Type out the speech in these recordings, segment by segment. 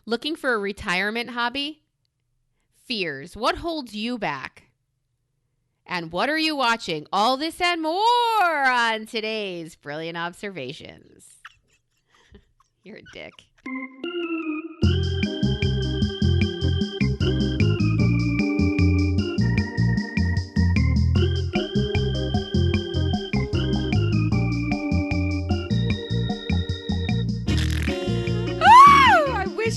Looking for a retirement hobby? Fears. What holds you back? And what are you watching? All this and more on today's Brilliant Observations. You're a dick.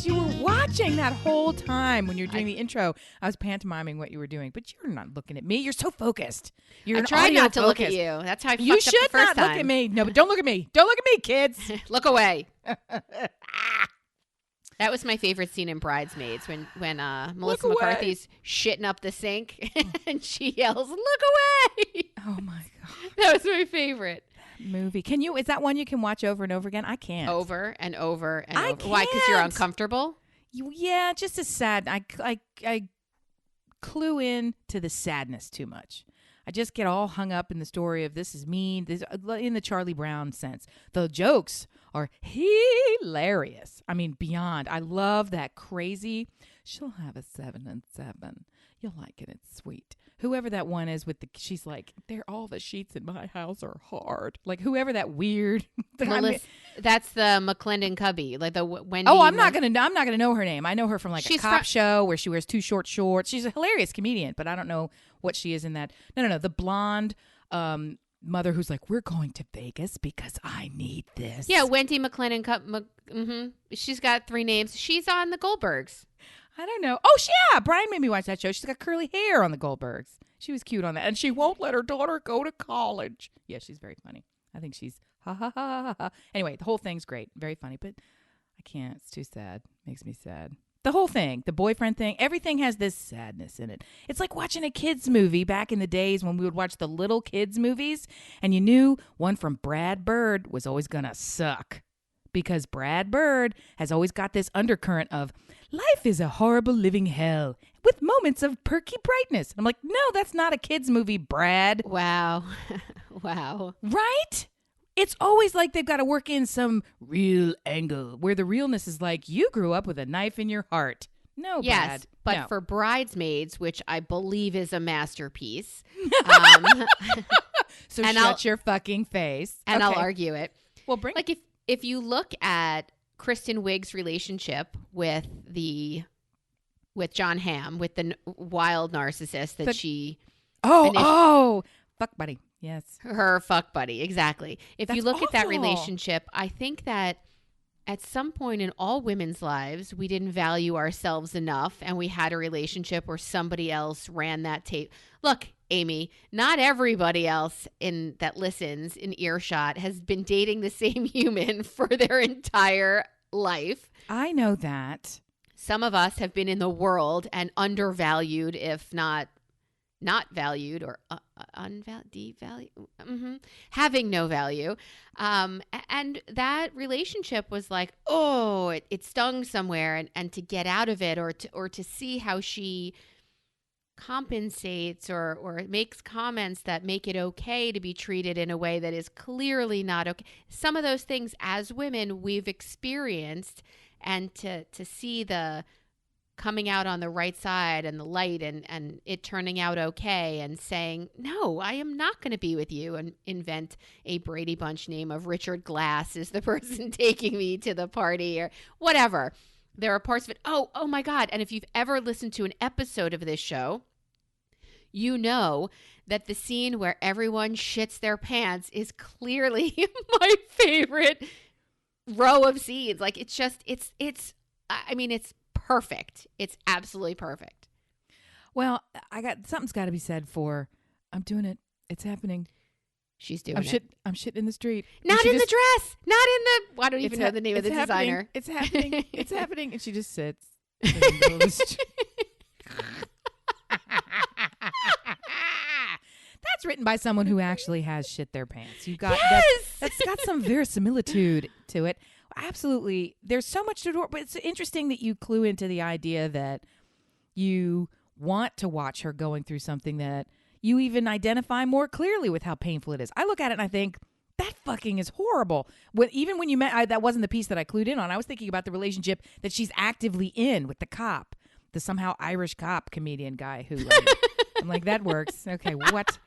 You were watching that whole time when you're doing the intro. I was pantomiming what you were doing, but you're not looking at me. You're so focused. I tried not to look at you. That's how I fucked up the first time. You should not look at me. No, but don't look at me. Don't look at me, kids. Look away. That was my favorite scene in Bridesmaids when Melissa McCarthy's shitting up the sink and she yells, "Look away!" Oh my God, that was my favorite movie. Can you? Is that one you can watch over and over again? I can't. Over and over and I over. Can't. Why? Because you're uncomfortable. Yeah, just as sad. I clue in to the sadness too much. I just get all hung up in the story of this is mean. This in the Charlie Brown sense. The jokes are hilarious. I mean, beyond. I love that crazy. She'll have a 7 and 7. You'll like it. It's sweet. Whoever that one is with she's like, all the sheets in my house are hard. Like whoever that weird. That's the McClendon Cubby, like the Wendy. Oh, I'm not gonna know her name. I know her from like a cop show where she wears too short shorts. She's a hilarious comedian, but I don't know what she is in that. No. The blonde mother who's like, we're going to Vegas because I need this. Yeah, Wendy McClendon. She's got 3 names. She's on the Goldbergs. I don't know. Oh, yeah. Brian made me watch that show. She's got curly hair on the Goldbergs. She was cute on that. And she won't let her daughter go to college. Yeah, she's very funny. I think she's ha ha ha ha ha. Anyway, the whole thing's great. Very funny. But I can't. It's too sad. Makes me sad. The whole thing, the boyfriend thing, everything has this sadness in it. It's like watching a kids movie back in the days when we would watch the little kids movies. And you knew one from Brad Bird was always going to suck. Because Brad Bird has always got this undercurrent of life is a horrible living hell with moments of perky brightness. And I'm like, no, that's not a kid's movie, Brad. Wow. Wow. Right? It's always like they've got to work in some real angle where the realness is like you grew up with a knife in your heart. No, yes, Brad. But no. For Bridesmaids, which I believe is a masterpiece. So shut your fucking face. And okay. I'll argue it. Well, bring like if you look at Kristen Wiig's relationship with John Hamm, with the wild narcissist that she fuck buddy. Yes. Her fuck buddy, exactly. If That's you look awful. at that relationship, I think that at some point in all women's lives, we didn't value ourselves enough and we had a relationship where somebody else ran that tape. Look, Amy, not everybody else that listens in earshot has been dating the same human for their entire life. I know that. Some of us have been in the world and undervalued, if not valued or devalued, having no value. And that relationship was like, it stung somewhere. And to get out of it or to see how she compensates or makes comments that make it okay to be treated in a way that is clearly not okay. Some of those things as women we've experienced, and to see the coming out on the right side and the light and it turning out okay and saying, no, I am not going to be with you, and invent a Brady Bunch name of Richard Glass is the person taking me to the party or whatever. There are parts of it. Oh my God. And if you've ever listened to an episode of this show, you know that the scene where everyone shits their pants is clearly my favorite row of scenes. Like it's perfect. It's absolutely perfect. Well, something's got to be said for I'm doing it. It's happening. She's doing it. I'm shitting in the street. Not in the dress. Not in the. I don't even know the name of the designer. It's happening. It's happening. And she just sits in the middle of the street. That's written by someone who actually has shit their pants. You got that's got some verisimilitude to it. Absolutely. There's so much to do, but it's interesting that you clue into the idea that you want to watch her going through something that you even identify more clearly with how painful it is. I look at it and I think, That fucking is horrible. Even when you met, that wasn't the piece that I clued in on. I was thinking about the relationship that she's actively in with the cop, the somehow Irish cop comedian guy who, I'm like, that works. Okay, what?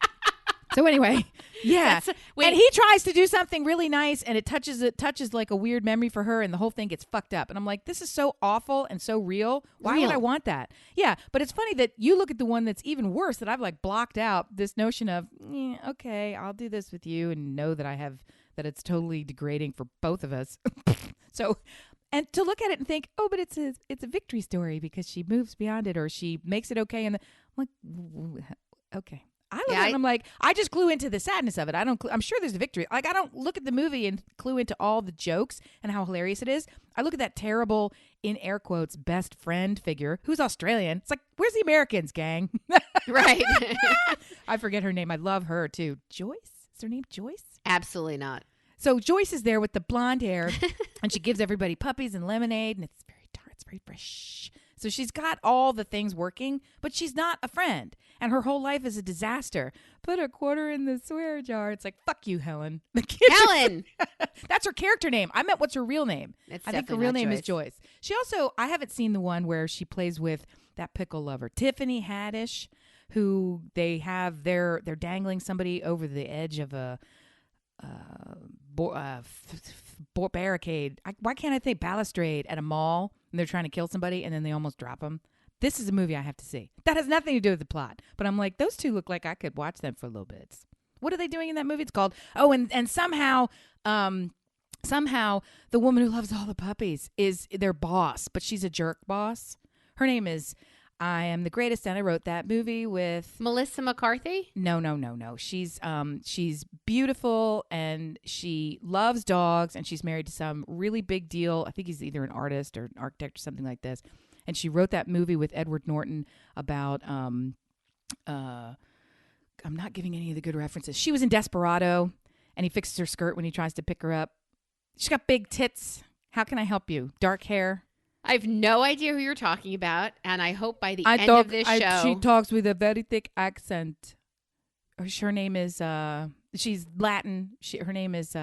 So anyway, yeah. And he tries to do something really nice, and it touches like a weird memory for her, and the whole thing gets fucked up. And I'm like, this is so awful and so real. Why would I want that? Yeah, but it's funny that you look at the one that's even worse, that I've like blocked out this notion of, okay, I'll do this with you, and know that it's totally degrading for both of us. So, and to look at it and think, oh, but it's a victory story because she moves beyond it, or she makes it okay. And I'm like, okay. I look at it and I'm like, I just clue into the sadness of it. I'm sure there's a victory. Like, I don't look at the movie and clue into all the jokes and how hilarious it is. I look at that terrible, in air quotes, best friend figure who's Australian. It's like, where's the Americans, gang? Right. I forget her name. I love her too. Joyce? Is her name Joyce? Absolutely not. So Joyce is there with the blonde hair, and she gives everybody puppies and lemonade, and it's very tart. It's very fresh. So she's got all the things working, but she's not a friend. And her whole life is a disaster. Put a quarter in the swear jar. It's like, fuck you, Helen. Helen! That's her character name. I meant, what's her real name? It's I think her real name is Joyce. She also, I haven't seen the one where she plays with that pickle lover, Tiffany Haddish, who they're dangling somebody over the edge of a barricade. Why can't I think balustrade at a mall, and they're trying to kill somebody and then they almost drop them? This is a movie I have to see. That has nothing to do with the plot, but I'm like, those two look like I could watch them for a little bit. What are they doing in that movie? It's called and somehow the woman who loves all the puppies is their boss, but she's a jerk boss. Her name is I Am the Greatest, and I wrote that movie with Melissa McCarthy. No. She's beautiful, and she loves dogs, and she's married to some really big deal. I think he's either an artist or an architect or something like this. And she wrote that movie with Edward Norton about I'm not giving any of the good references. She was in Desperado, and he fixes her skirt when he tries to pick her up. She's got big tits. How can I help you? Dark hair. I have no idea who you're talking about, and I hope by the end of this show... She talks with a very thick accent. Her name is... she's Latin. Her name is...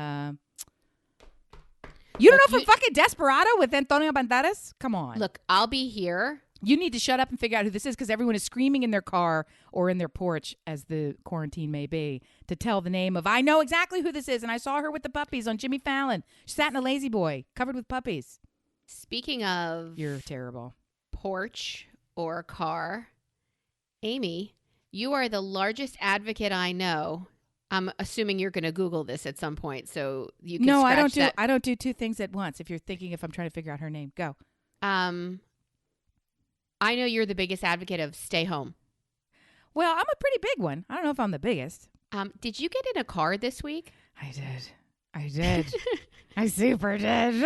You don't know from fucking Desperado with Antonio Banderas? Come on. Look, I'll be here. You need to shut up and figure out who this is, because everyone is screaming in their car or in their porch, as the quarantine may be, to tell the name of, I know exactly who this is, and I saw her with the puppies on Jimmy Fallon. She sat in a lazy boy, covered with puppies. Speaking of... You're terrible. Porch or car, Amy, you are the largest advocate I know. I'm assuming you're going to Google this at some point, so you can. No, I don't do two things at once. If you're thinking, if I'm trying to figure out her name, go. I know you're the biggest advocate of stay home. Well, I'm a pretty big one. I don't know if I'm the biggest. Did you get in a car this week? I did. I super did.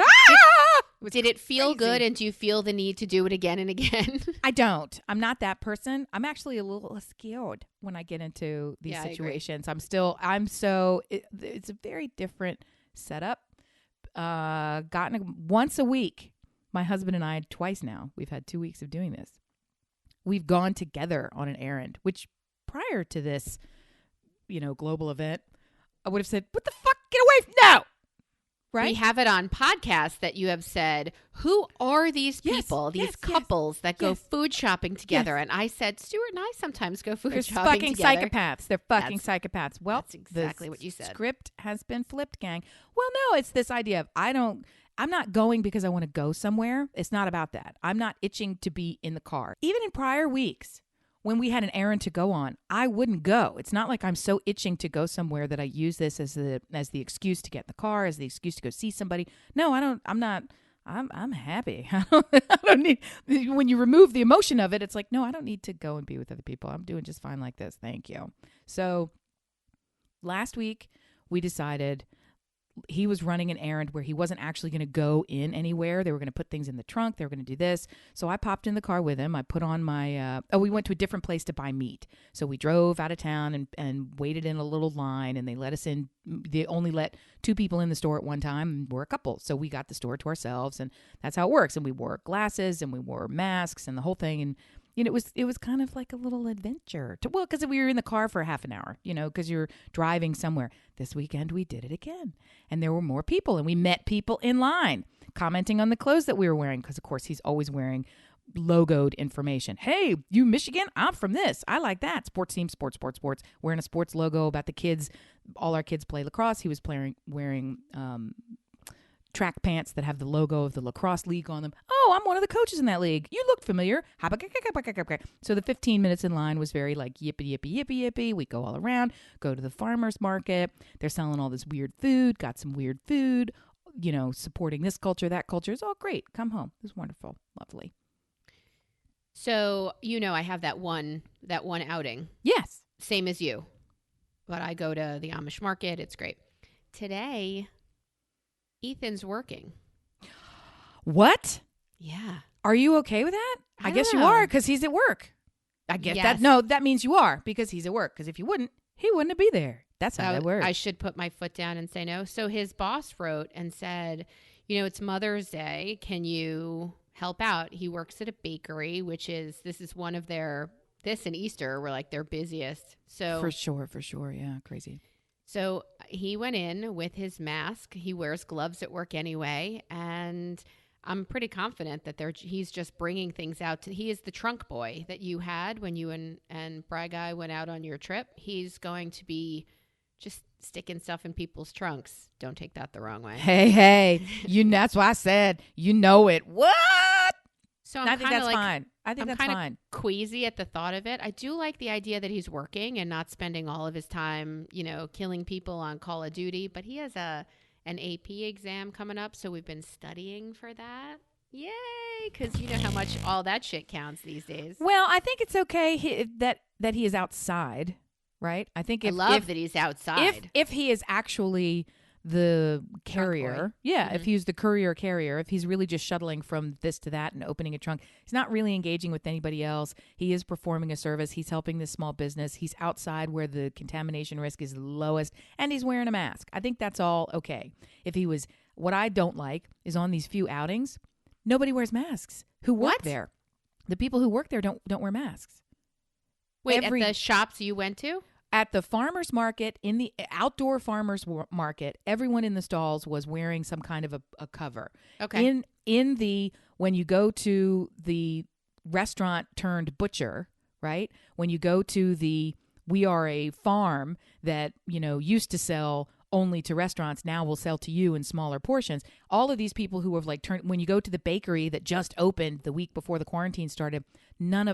Did it feel good, and do you feel the need to do it again and again? I don't. I'm not that person. I'm actually a little scared when I get into these situations. It's a very different setup. Once a week. My husband and I, twice now, we've had 2 weeks of doing this. We've gone together on an errand, which prior to this, global event, I would have said, what the fuck? Get away. No. Right? We have it on podcasts that you have said, who are these people, these couples that go food shopping together? And I said, Stuart and I sometimes go food shopping together. Psychopaths. They're fucking psychopaths. Well, that's exactly what you said. Script has been flipped, gang. Well, no, it's this idea of I'm not going because I want to go somewhere. It's not about that. I'm not itching to be in the car. Even in prior weeks, when we had an errand to go on, I wouldn't go. It's not like I'm so itching to go somewhere that I use this as the excuse to get in the car, as the excuse to go see somebody. No, I don't. I'm not. I'm happy. I don't need. When you remove the emotion of it, it's like, no, I don't need to go and be with other people. I'm doing just fine like this. Thank you. So last week we decided. He was running an errand where he wasn't actually going to go in anywhere. They were going to put things in the trunk. They were going to do this. So I popped in the car with him. I put on my, we went to a different place to buy meat. So we drove out of town and waited in a little line, and they let us in. They only let 2 people in the store at one time, and we're a couple. So we got the store to ourselves, and that's how it works. And we wore glasses and we wore masks and the whole thing. And it was kind of like a little adventure. Because we were in the car for half an hour, because you're driving somewhere. This weekend we did it again, and there were more people, and we met people in line commenting on the clothes that we were wearing. Because of course he's always wearing logoed information. Hey, you Michigan? I'm from this. I like that. Sports team, sports. Wearing a sports logo about the kids. All our kids play lacrosse. He was wearing track pants that have the logo of the lacrosse league on them. Oh, I'm one of the coaches in that league. You look familiar. So the 15 minutes in line was very like yippee, yippee, yippee, yippee. We go all around, go to the farmer's market. They're selling all this weird food, got some weird food, supporting this culture, that culture. It's all great. Come home. It was wonderful. Lovely. So, I have that one outing. Yes. Same as you. But I go to the Amish market. It's great. Today, Ethan's working. What? Yeah. Are you okay with that? I guess you are because he's at work. I guess Yes. that means you are because he's at work. Because if you wouldn't, he wouldn't be there. That's how that works. I should put my foot down and say no. So his boss wrote and said, it's Mother's Day. Can you help out? He works at a bakery, this is one of this and Easter were like their busiest. So For sure. Yeah, crazy. So he went in with his mask. He wears gloves at work anyway. And I'm pretty confident that he's just bringing things out. He is the trunk boy that you had when you and Bry Guy went out on your trip. He's going to be just sticking stuff in people's trunks. Don't take that the wrong way. Hey, that's why I said, it. What? So I think that's fine. I think that's fine. Queasy at the thought of it. I do like the idea that he's working and not spending all of his time, killing people on Call of Duty. But he has an AP exam coming up, so we've been studying for that. Yay! Because you know how much all that shit counts these days. Well, I think it's okay that he is outside, right? I think I love that he's outside. If he is actually the carrier, if he's the courier carrier, if he's really just shuttling from this to that and opening a trunk, he's not really engaging with anybody else. He is performing a service. He's helping this small business. He's outside where the contamination risk is lowest, and he's wearing a mask. I think that's all okay. What I don't like is on these few outings, nobody wears masks who work there. The people who work there don't wear masks. Wait, at the shops you went to? At the farmer's market, in the outdoor farmer's market, everyone in the stalls was wearing some kind of a cover. Okay. When you go to the restaurant turned butcher, right? When you go to we are a farm that, used to sell only to restaurants, now will sell to you in smaller portions. All of these people who have when you go to the bakery that just opened the week before the quarantine started,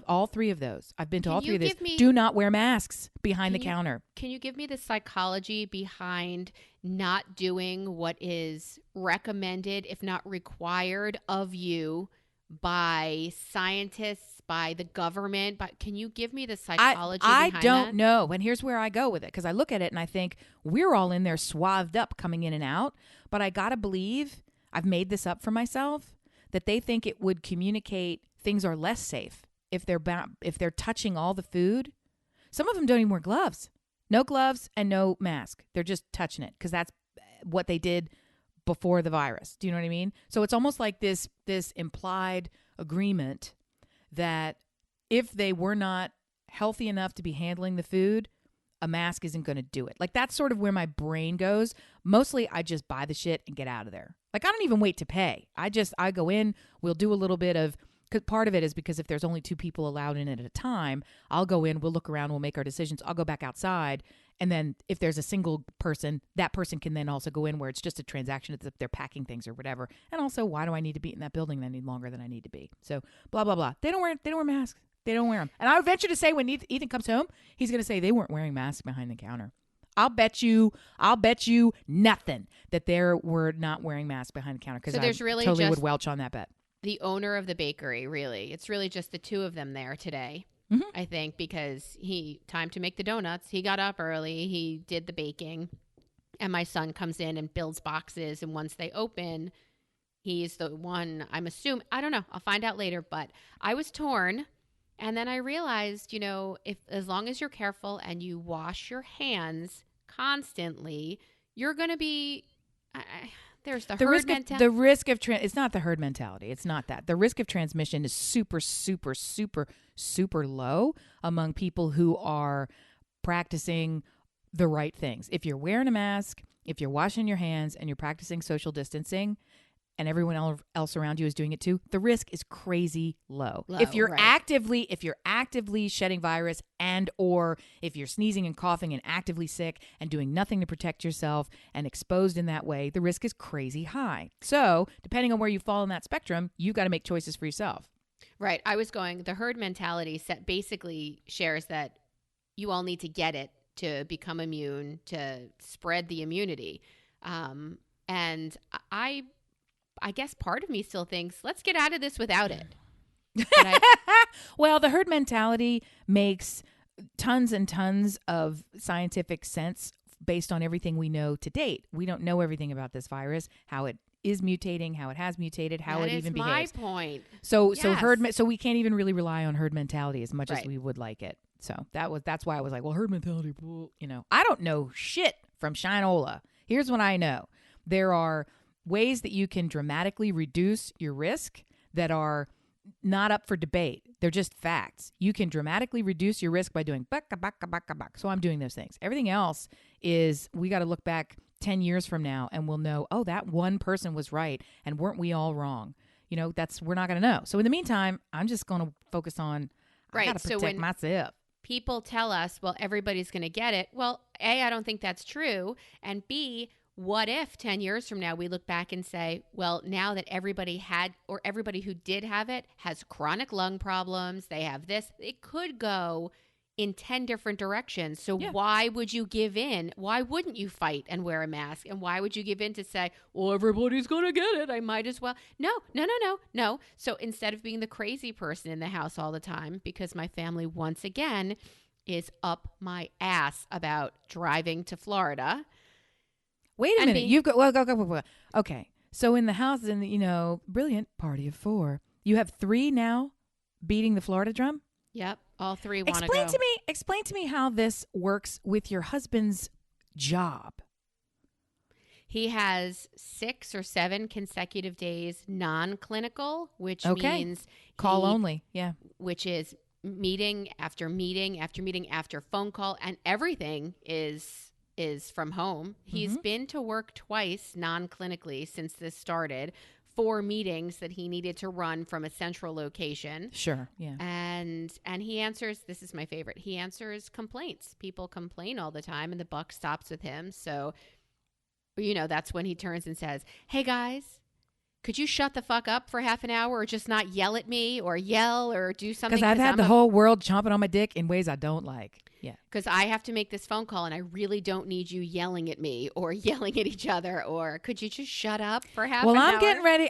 all three of those, I've been to all three of those, do not wear masks behind the counter. Can you give me the psychology behind not doing what is recommended, if not required of you by scientists, by the government? But can you give me the psychology behind that? I don't know. And here's where I go with it. Because I look at it and I think we're all in there swathed up coming in and out. But I got to believe, I've made this up for myself, that they think it would communicate things are less safe if they're touching all the food. Some of them don't even wear gloves. No gloves and no mask. They're just touching it because that's what they did before the virus. Do you know what I mean? So it's almost like this implied agreement that if they were not healthy enough to be handling the food, a mask isn't going to do it. Like, that's sort of where my brain goes. Mostly I just buy the shit and get out of there. Like, I don't even wait to pay. I go in, we'll do a little bit of, because part of it is because if there's only 2 people allowed in it at a time, I'll go in, we'll look around, we'll make our decisions. I'll go back outside. And then if there's a single person, that person can then also go in where it's just a transaction. It's if they're packing things or whatever. And also, why do I need to be in that building any longer than I need to be? So blah, blah, blah. They don't wear masks. They don't wear them. And I would venture to say when Ethan comes home, he's going to say they weren't wearing masks behind the counter. I'll bet you nothing that they were not wearing masks behind the counter, because I totally would welch on that bet. The owner of the bakery, really. It's really just the 2 of them there today. Mm-hmm. I think, because time to make the donuts. He got up early. He did the baking. And my son comes in and builds boxes. And once they open, he's the one, I'm assuming, I don't know. I'll find out later. But I was torn. And then I realized, as long as you're careful and you wash your hands constantly, you're going to be, There's the The herd risk of mentality. the risk of it's not the herd mentality. It's not that. The risk of transmission is super, super, super, super low among people who are practicing the right things. If you're wearing a mask, if you're washing your hands, and you're practicing social distancing, and everyone else around you is doing it too, the risk is crazy low. If you're actively shedding virus, and or if you're sneezing and coughing and actively sick and doing nothing to protect yourself and exposed in that way, the risk is crazy high. So depending on where you fall in that spectrum, you've got to make choices for yourself. Right. I was going, the herd mentality basically shares that you all need to get it to become immune, to spread the immunity. And I guess part of me still thinks, let's get out of this without it. But well, the herd mentality makes tons and tons of scientific sense based on everything we know to date. We don't know everything about this virus, how it is mutating, how it has mutated, how it even behaves. That is my point. So Yes. so we can't even really rely on herd mentality as much as Right. we would like it. So that's why I was like, well, herd mentality, I don't know shit from Shinola. Here's what I know. There are ways that you can dramatically reduce your risk that are not up for debate. They're just facts. You can dramatically reduce your risk by doing baka baka baka baka. So I'm doing those things. Everything else is, we got to look back 10 years from now and we'll know, oh, that one person was right and weren't we all wrong? We're not going to know. So in the meantime, I'm just going to focus on, I got to protect myself. People tell us, well, everybody's going to get it. Well, A, I don't think that's true. And B, what if 10 years from now we look back and say, well, now that everybody who did have it has chronic lung problems, they have this, it could go in 10 different directions. So Why would you give in? Why wouldn't you fight and wear a mask? And why would you give in to say, well, everybody's going to get it, I might as well? No. So instead of being the crazy person in the house all the time, because my family once again is up my ass about driving to Florida. Wait a minute. You've got, go. Okay. So in the house, in the, brilliant party of 4, you have 3 now beating the Florida drum? Yep. All 3 want to go. Explain to me how this works with your husband's job. He has 6 or 7 consecutive days non-clinical, which means call only. Yeah. Which is meeting after meeting after meeting after phone call, and everything is from home. He's been to work twice non-clinically since this started. 4 meetings that he needed to run from a central location. Sure, yeah. And he answers, this is my favorite, he answers complaints. People complain all the time and the buck stops with him. So, that's when he turns and says, hey guys, could you shut the fuck up for half an hour or just not yell at me or yell or do something? Because I've had the whole world chomping on my dick in ways I don't like. Yeah. Because I have to make this phone call and I really don't need you yelling at me or yelling at each other, or could you just shut up for half an hour? Well,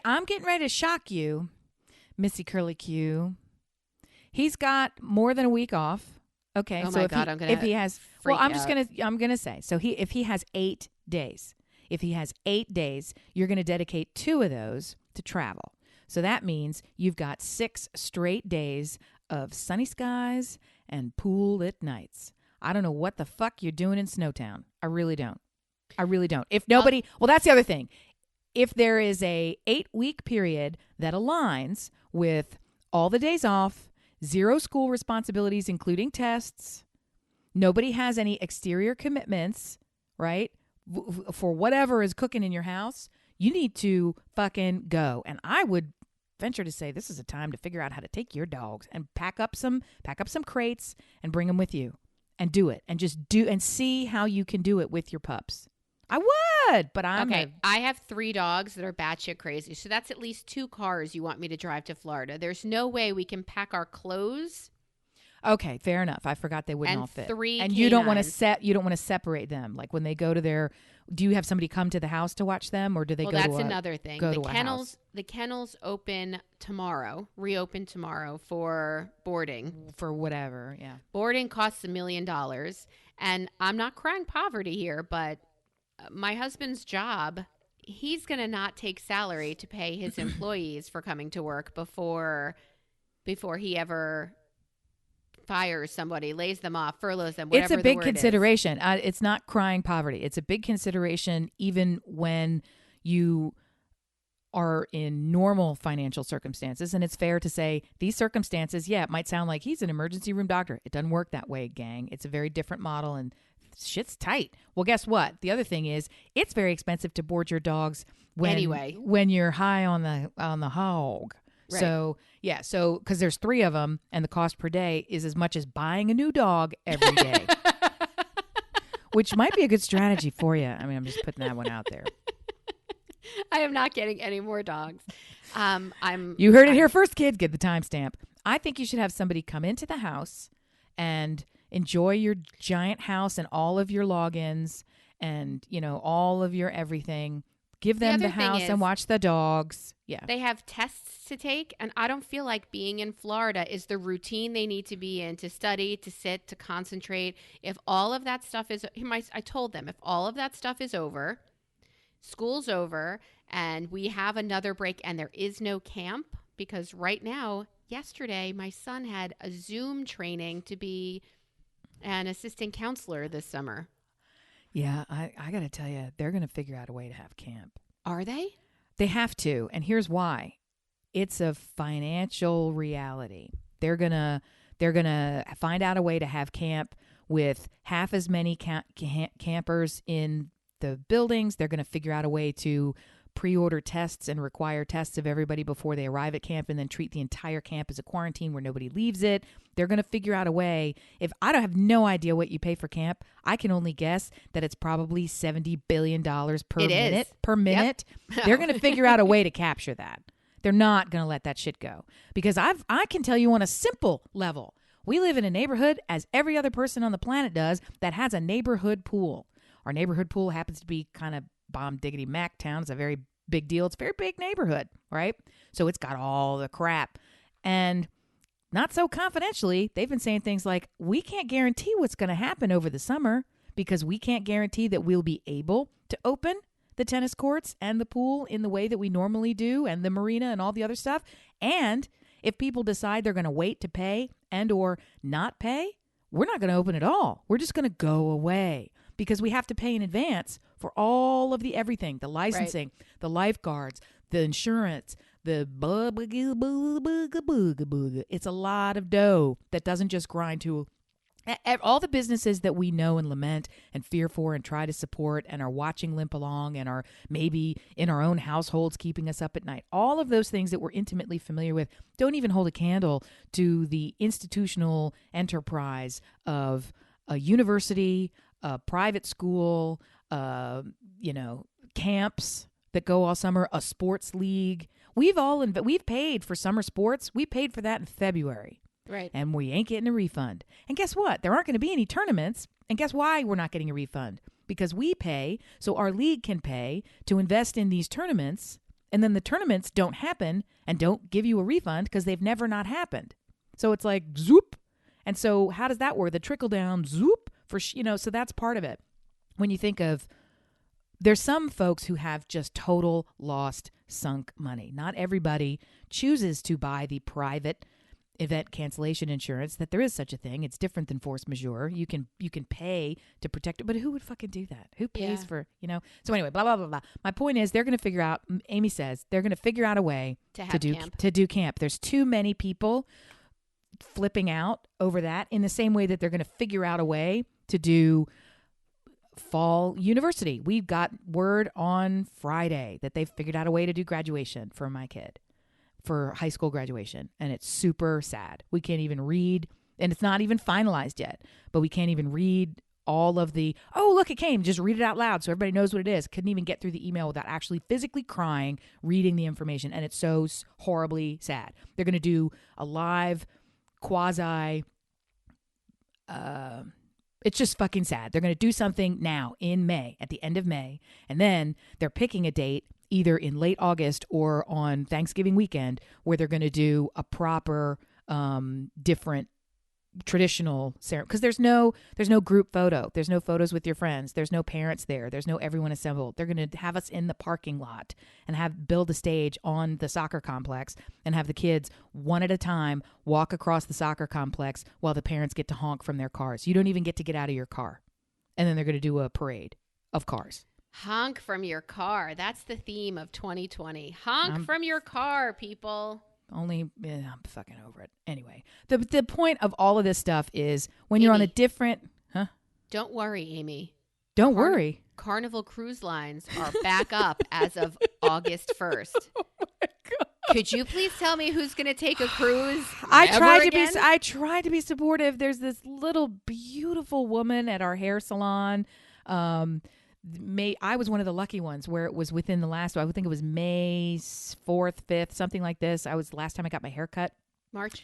I'm getting ready to shock you, Missy Curly Q. He's got more than a week off. Okay. Oh so my God, I'm going to I'm going to say, so if he has 8 days, you're going to dedicate 2 of those to travel. So that means you've got 6 straight days of sunny skies and pool-lit nights. I don't know what the fuck you're doing in Snowtown. I really don't. If nobody, well, that's the other thing. If there is a 8-week period that aligns with all the days off, 0 school responsibilities, including tests, nobody has any exterior commitments, right? For whatever is cooking in your house, you need to fucking go. And I would venture to say this is a time to figure out how to take your dogs and pack up some crates and bring them with you and do it and just do and see how you can do it with your pups. I would, but I have 3 dogs that are batshit crazy. So that's at least 2 cars you want me to drive to Florida. There's no way we can pack our clothes. Okay, fair enough. I forgot they wouldn't all fit. 3 and canines. you don't want to separate them. Like when they go to their, do you have somebody come to the house to watch them, or do they go to that's another thing. Go to a house? The kennels reopen tomorrow for boarding. For whatever, yeah. Boarding costs $1 million. And I'm not crying poverty here, but my husband's job, he's going to not take salary to pay his employees for coming to work before he ever fires somebody, lays them off, furloughs them, whatever it's a big the word consideration. It's not crying poverty. It's a big consideration even when you are in normal financial circumstances, and it's fair to say these circumstances, yeah, it might sound like he's an emergency room doctor. It doesn't work that way, gang. It's a very different model, and shit's tight. Well, guess what? The other thing is it's very expensive to board your dogs when you're high on the hog. Right. So, yeah, so because there's 3 of them, and the cost per day is as much as buying a new dog every day, which might be a good strategy for you. I mean, I'm just putting that one out there. I am not getting any more dogs. You heard it here first, kids. Get the timestamp. I think you should have somebody come into the house and enjoy your giant house and all of your logins and, all of your everything. Give them the house and watch the dogs. Yeah. They have tests to take, and I don't feel like being in Florida is the routine they need to be in to study, to sit, to concentrate. If all of that stuff is, I told them, if all of that stuff is over, school's over, and we have another break, and there is no camp, because right now, yesterday, my son had a Zoom training to be an assistant counselor this summer. Yeah, I got to tell you, they're going to figure out a way to have camp. Are they? They have to, and here's why. It's a financial reality. They're going to find out a way to have camp with half as many campers in the buildings. They're going to figure out a way to pre-order tests and require tests of everybody before they arrive at camp, and then treat the entire camp as a quarantine where nobody leaves it. They're going to figure out a way. If I don't have no idea what you pay for camp, I can only guess that it's probably $70 billion per minute. Yep. They're going to figure out a way to capture that. They're not going to let that shit go, because I can tell you on a simple level, we live in a neighborhood, as every other person on the planet does, that has a neighborhood pool. Our neighborhood pool happens to be kind of bomb diggity mac town. It's a very big deal. It's a very big neighborhood, right? So it's got all the crap. And not so confidentially, they've been saying things like, we can't guarantee what's going to happen over the summer, because we can't guarantee that we'll be able to open the tennis courts and the pool in the way that we normally do, and the marina and all the other stuff. And if people decide they're going to wait to pay and or not pay, we're not going to open at all. We're just going to go away, because we have to pay in advance for all of the everything, the licensing, the lifeguards, the insurance, the it's a lot of dough that doesn't just grind to all the businesses that we know and lament and fear for and try to support and are watching limp along and are maybe in our own households keeping us up at night. All of those things that we're intimately familiar with don't even hold a candle to the institutional enterprise of a university, a private school, camps that go all summer, a sports league. We've paid for summer sports. We paid for that in February. Right. And we ain't getting a refund. And guess what? There aren't going to be any tournaments. And guess why we're not getting a refund? Because we pay, so our league can pay to invest in these tournaments, and then the tournaments don't happen and don't give you a refund because they've never not happened. So it's like zoop. And so how does that work? The trickle down zoop so that's part of it. When you think of, there's some folks who have just total lost sunk money. Not everybody chooses to buy the private event cancellation insurance, that there is such a thing. It's different than force majeure. You can pay to protect it, but who would fucking do that? Who pays for, So anyway, blah, blah, blah, blah. My point is, they're going to figure out, Amy says, they're going to figure out a way to do camp. There's too many people flipping out over that, in the same way that they're going to figure out a way to do fall university. We got word on Friday that they've figured out a way to do graduation for my kid, for high school graduation. And it's super sad. We can't even read, and it's not even finalized yet, but we can't even read all of the, oh, look, it came. Just read it out loud so everybody knows what it is. Couldn't even get through the email without actually physically crying, reading the information. And it's so horribly sad. They're going to do a live quasi, it's just fucking sad. They're going to do something now in May, at the end of May. And then they're picking a date either in late August or on Thanksgiving weekend where they're going to do a proper, different traditional ceremony. Because there's no group photo. There's no photos with your friends. There's no parents there. There's no everyone assembled. They're going to have us in the parking lot and build a stage on the soccer complex and have the kids one at a time walk across the soccer complex while the parents get to honk from their cars. You don't even get to get out of your car. And then they're going to do a parade of cars. Honk from your car. That's the theme of 2020. Honk from your car, people. I'm fucking over it. Anyway, the point of all of this stuff is when you're on a different... Huh? Don't worry, Amy. Don't worry. Carnival Cruise Lines are back up as of August 1st. Oh my God. Could you please tell me who's going to take a cruise? I tried to be supportive. There's this little beautiful woman at our hair salon. I was one of the lucky ones where it was within the last, I would think it was May 4th, 5th, something like this. Last time I got my hair cut. March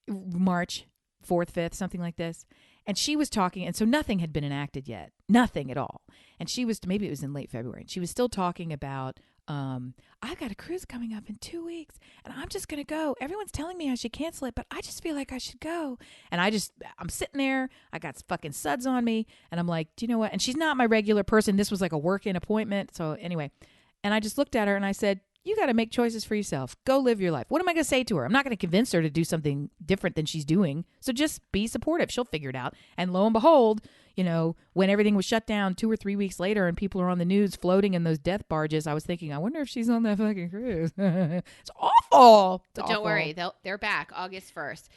4th, 5th, something like this. And she was talking, and so nothing had been enacted yet. Nothing at all. And she was, maybe it was in late February, and she was still talking about, I've got a cruise coming up in 2 weeks, and I'm just going to go. Everyone's telling me I should cancel it, but I just feel like I should go. And I'm sitting there, I got fucking suds on me, and I'm like, do you know what? And she's not my regular person. This was like a work-in appointment. So anyway, and I just looked at her and I said, you got to make choices for yourself. Go live your life. What am I going to say to her? I'm not going to convince her to do something different than she's doing. So just be supportive. She'll figure it out. And lo and behold, when everything was shut down 2 or 3 weeks later and people are on the news floating in those death barges, I was thinking, I wonder if she's on that fucking cruise. It's awful. Don't worry. They're back August 1st.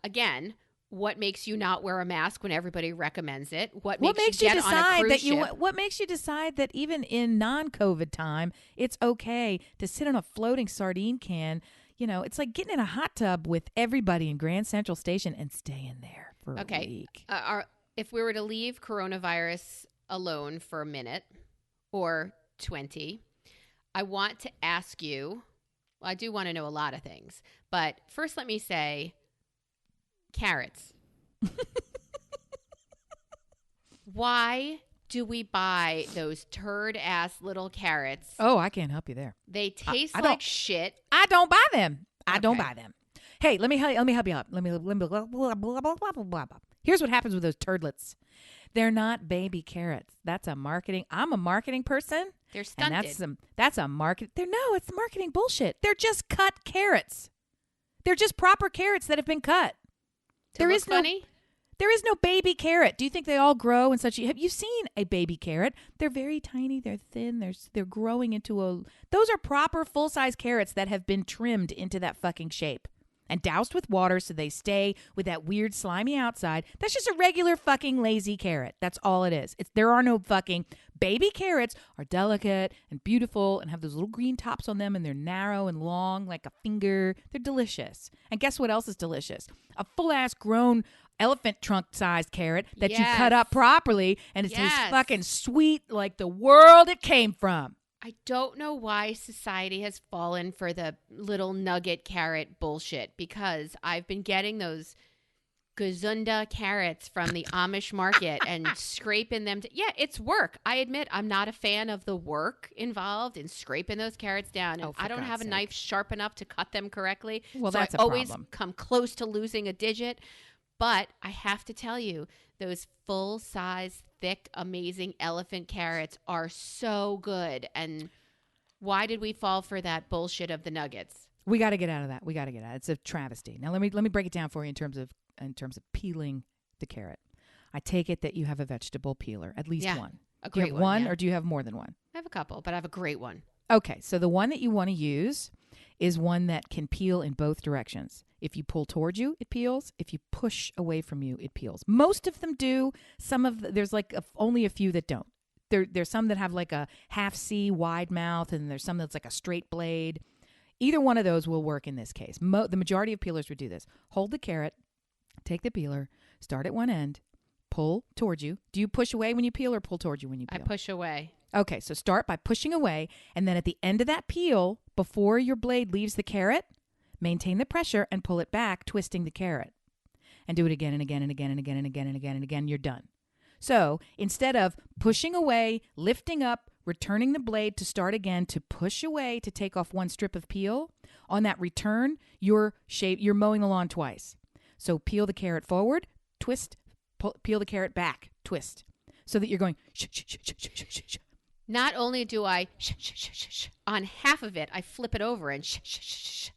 Again, what makes you not wear a mask when everybody recommends it? What makes you decide what makes you decide that even in non-COVID time, it's okay to sit on a floating sardine can? It's like getting in a hot tub with everybody in Grand Central Station and staying there for a week. If we were to leave coronavirus alone for a minute or 20, I want to ask you, I do want to know a lot of things, but first let me say, carrots. Why do we buy those turd-ass little carrots? Oh, I can't help you there. They taste like shit. I don't buy them. I don't buy them. Hey, let me help you out. Here's what happens with those turdlets. They're not baby carrots. That's a marketing. I'm a marketing person. They're stunted. And that's a market. It's marketing bullshit. They're just cut carrots. They're just proper carrots that have been cut. There is no baby carrot. Do you think they all grow in such? Have you seen a baby carrot? They're very tiny. They're thin. They're growing into those are proper full-size carrots that have been trimmed into that fucking shape and doused with water so they stay with that weird slimy outside. That's just a regular fucking lazy carrot. That's all it is. There are no fucking baby carrots. Are delicate and beautiful and have those little green tops on them, and they're narrow and long like a finger. They're delicious. And guess what else is delicious? A full-ass grown elephant trunk-sized carrot that you cut up properly, and it tastes fucking sweet like the world it came from. I don't know why society has fallen for the little nugget carrot bullshit, because I've been getting those Gazunda carrots from the Amish market and scraping them. It's work. I admit I'm not a fan of the work involved in scraping those carrots down. And I don't have a knife sharp enough to cut them correctly. Well, so that's I a always problem. Come close to losing a digit. But I have to tell you, those full-size, thick, amazing elephant carrots are so good. And why did we fall for that bullshit of the nuggets? We got to get out of that. It's a travesty. Now let me break it down for you in terms of peeling the carrot. I take it that you have a vegetable peeler, at least one. A great do you have one, or do you have more than one? I have a couple, but I have a great one. Okay, so the one that you want to use is one that can peel in both directions. If you pull towards you, it peels. If you push away from you, it peels. Most of them do. There's like only a few that don't. There's some that have like a half C wide mouth, and there's some that's like a straight blade. Either one of those will work in this case. The majority of peelers would do this. Hold the carrot, take the peeler, start at one end, pull towards you. Do you push away when you peel or pull towards you when you peel? I push away. Okay, so start by pushing away, and then at the end of that peel, before your blade leaves the carrot, maintain the pressure and pull it back, twisting the carrot. And do it again and again and again and again and again and again and again. You're done. So instead of pushing away, lifting up, returning the blade to start again, to push away to take off one strip of peel, on that return, you're mowing the lawn twice. So peel the carrot forward, twist, peel the carrot back, twist. So that you're going, Not only do I on half of it, I flip it over and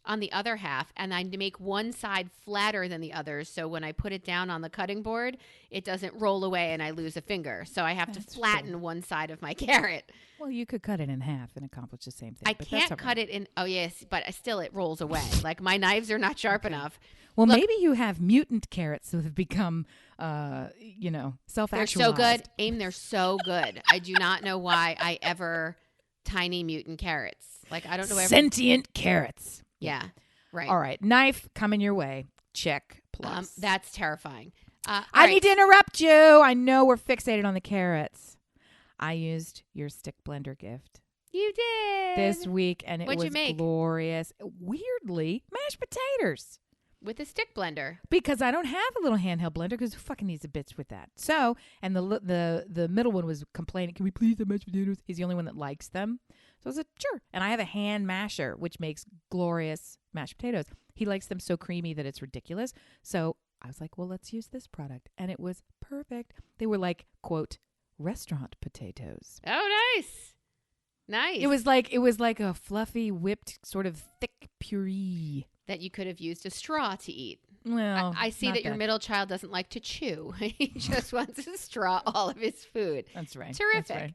on the other half, and I make one side flatter than the other. So when I put it down on the cutting board, it doesn't roll away and I lose a finger. So I have to flatten one side of my carrot. Well, you could cut it in half and accomplish the same thing. I can't cut it in. Oh, yes, but still it rolls away. Like my knives are not sharp enough. Well, look, maybe you have mutant carrots that have become, self-actualized. They're so good. Aim, they're so good. I do not know why I ever tiny mutant carrots. Like, I don't know. Sentient carrots. Yeah, right. All right. Knife coming your way. Check plus. That's terrifying. I need to interrupt you. I know we're fixated on the carrots. I used your stick blender gift. You did. This week, and it What'd was you make? Glorious. Weirdly, mashed potatoes. With a stick blender. Because I don't have a little handheld blender because who fucking needs a bitch with that? So, and the middle one was complaining, can we please have mashed potatoes? He's the only one that likes them. So I said, sure. And I have a hand masher, which makes glorious mashed potatoes. He likes them so creamy that it's ridiculous. So I was like, well, let's use this product. And it was perfect. They were like, quote, restaurant potatoes. Oh, nice. Nice. It was like a fluffy, whipped, sort of thick puree. That you could have used a straw to eat. Well, I see that your middle child doesn't like to chew. He just wants to straw all of his food. That's right. Terrific. That's right.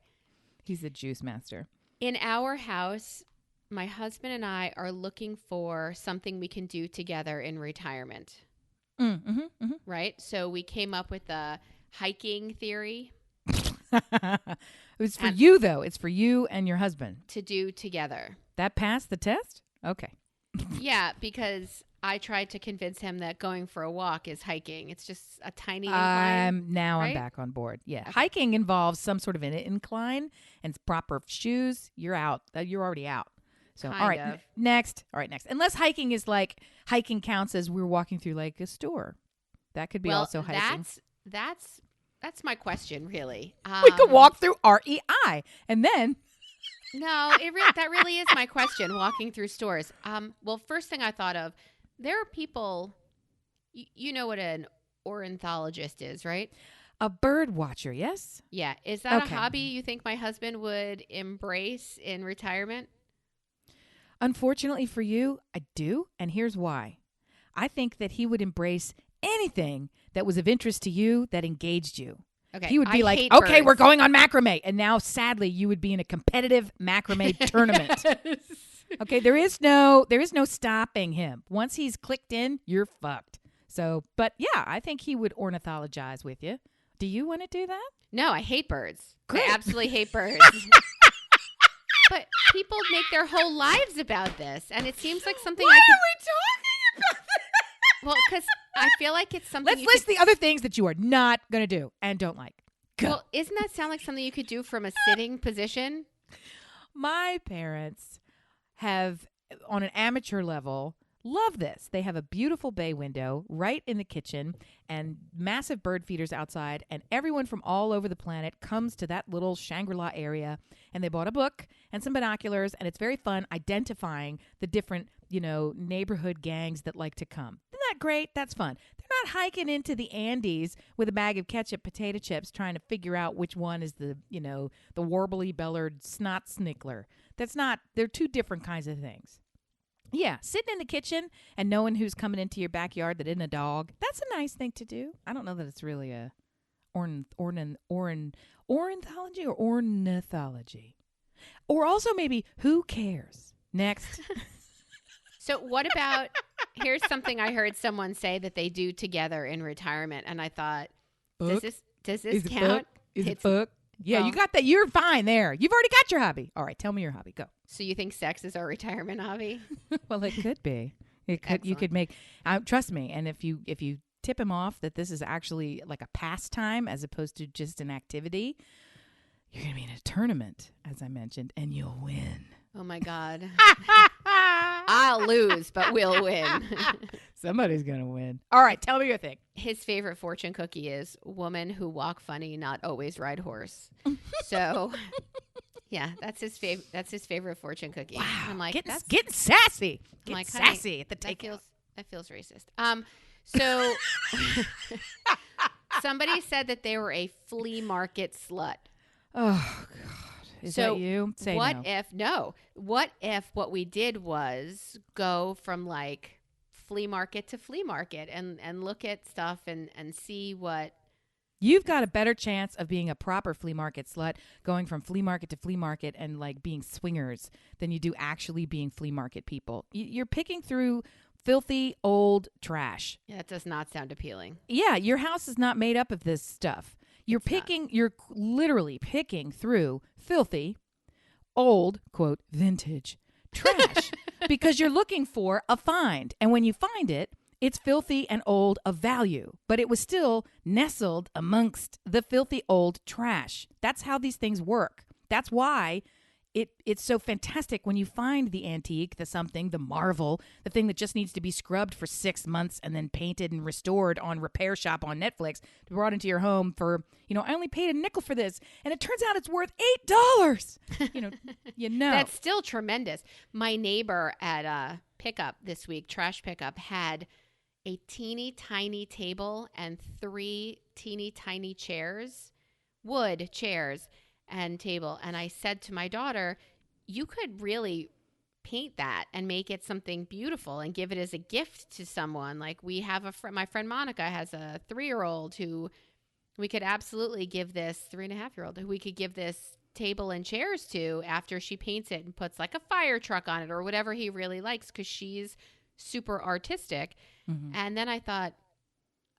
He's a juice master. In our house, my husband and I are looking for something we can do together in retirement. Right? So we came up with a hiking theory. It's for you, though. It's for you and your husband. To do together. That passed the test? Okay. Yeah, because I tried to convince him that going for a walk is hiking. It's just a tiny incline. Now right? I'm back on board. Yeah. Okay. Hiking involves some sort of an incline and proper shoes. You're out. You're already out. So, all right, next. All right, next. Unless hiking is like, hiking counts as we're walking through like a store. That could be also hiking. That's my question, really. We could walk through REI and then... No, that really is my question, walking through stores. Well, first thing I thought of, there are people, you know what an ornithologist is, right? A bird watcher, yes? Yeah. Is that a hobby you think my husband would embrace in retirement? Unfortunately for you, I do, and here's why. I think that he would embrace anything that was of interest to you that engaged you. Okay. He would be like, okay, we're going on macrame. And now, sadly, you would be in a competitive macrame tournament. Yes. Okay, there is no stopping him. Once he's clicked in, you're fucked. So, but yeah, I think he would ornithologize with you. Do you want to do that? No, I hate birds. Great. I absolutely hate birds. But people make their whole lives about this. And it seems like something Why are we talking about this? Well, because I feel like it's something. Let's list the other things that you are not going to do and don't like. Go. Well, isn't that sound like something you could do from a sitting position? My parents have, on an amateur level, love this. They have a beautiful bay window right in the kitchen and massive bird feeders outside. And everyone from all over the planet comes to that little Shangri-La area. And they bought a book and some binoculars. And it's very fun identifying the different, neighborhood gangs that like to come. Isn't that great? That's fun. They're not hiking into the Andes with a bag of ketchup potato chips trying to figure out which one is the warbly-bellered snot snickler. They're two different kinds of things. Yeah, sitting in the kitchen and knowing who's coming into your backyard that isn't a dog, that's a nice thing to do. I don't know that it's really a ornithology or ornithology. Or also maybe, who cares? Next. So what about, here's something I heard someone say that they do together in retirement. And I thought, book? does this count? Is it book? Yeah, you got that. You're fine there. You've already got your hobby. All right, tell me your hobby. Go. So you think sex is our retirement hobby? Well, it could be. It could. You could make. Trust me. And if you tip him off that this is actually like a pastime as opposed to just an activity, you're gonna be in a tournament, as I mentioned, and you'll win. Oh my God. I'll lose, but we'll win. Somebody's gonna win. All right, tell me your thing. His favorite fortune cookie is woman who walk funny, not always ride horse. So, yeah, that's his favorite fortune cookie. Wow, I'm like, getting sassy. I'm like, sassy at the takeout. That feels racist. So somebody said that they were a flea market slut. Oh God. Is So that you? Say what no. if no? What if what we did was go from like flea market to flea market and look at stuff and see what. You've got a better chance of being a proper flea market slut going from flea market to flea market and like being swingers than you do actually being flea market people. You're picking through filthy old trash. Yeah, that does not sound appealing. Yeah, your house is not made up of this stuff. You're literally picking through filthy old, quote, vintage trash because you're looking for a find. And when you find it, it's filthy and old of value, but it was still nestled amongst the filthy old trash. That's how these things work. That's why it's so fantastic when you find the antique, the something, the marvel, the thing that just needs to be scrubbed for 6 months and then painted and restored on Repair Shop on Netflix, brought into your home for, I only paid a nickel for this, and it turns out it's worth $8. That's still tremendous. My neighbor at pickup this week, trash pickup, had a teeny tiny table and 3 teeny tiny chairs, wood chairs and table. And I said to my daughter, you could really paint that and make it something beautiful and give it as a gift to someone. Like we have my friend Monica has a 3-year-old who we could absolutely give this 3.5-year-old who we could give this table and chairs to after she paints it and puts like a fire truck on it or whatever he really likes because she's super artistic. Mm-hmm. And then I thought,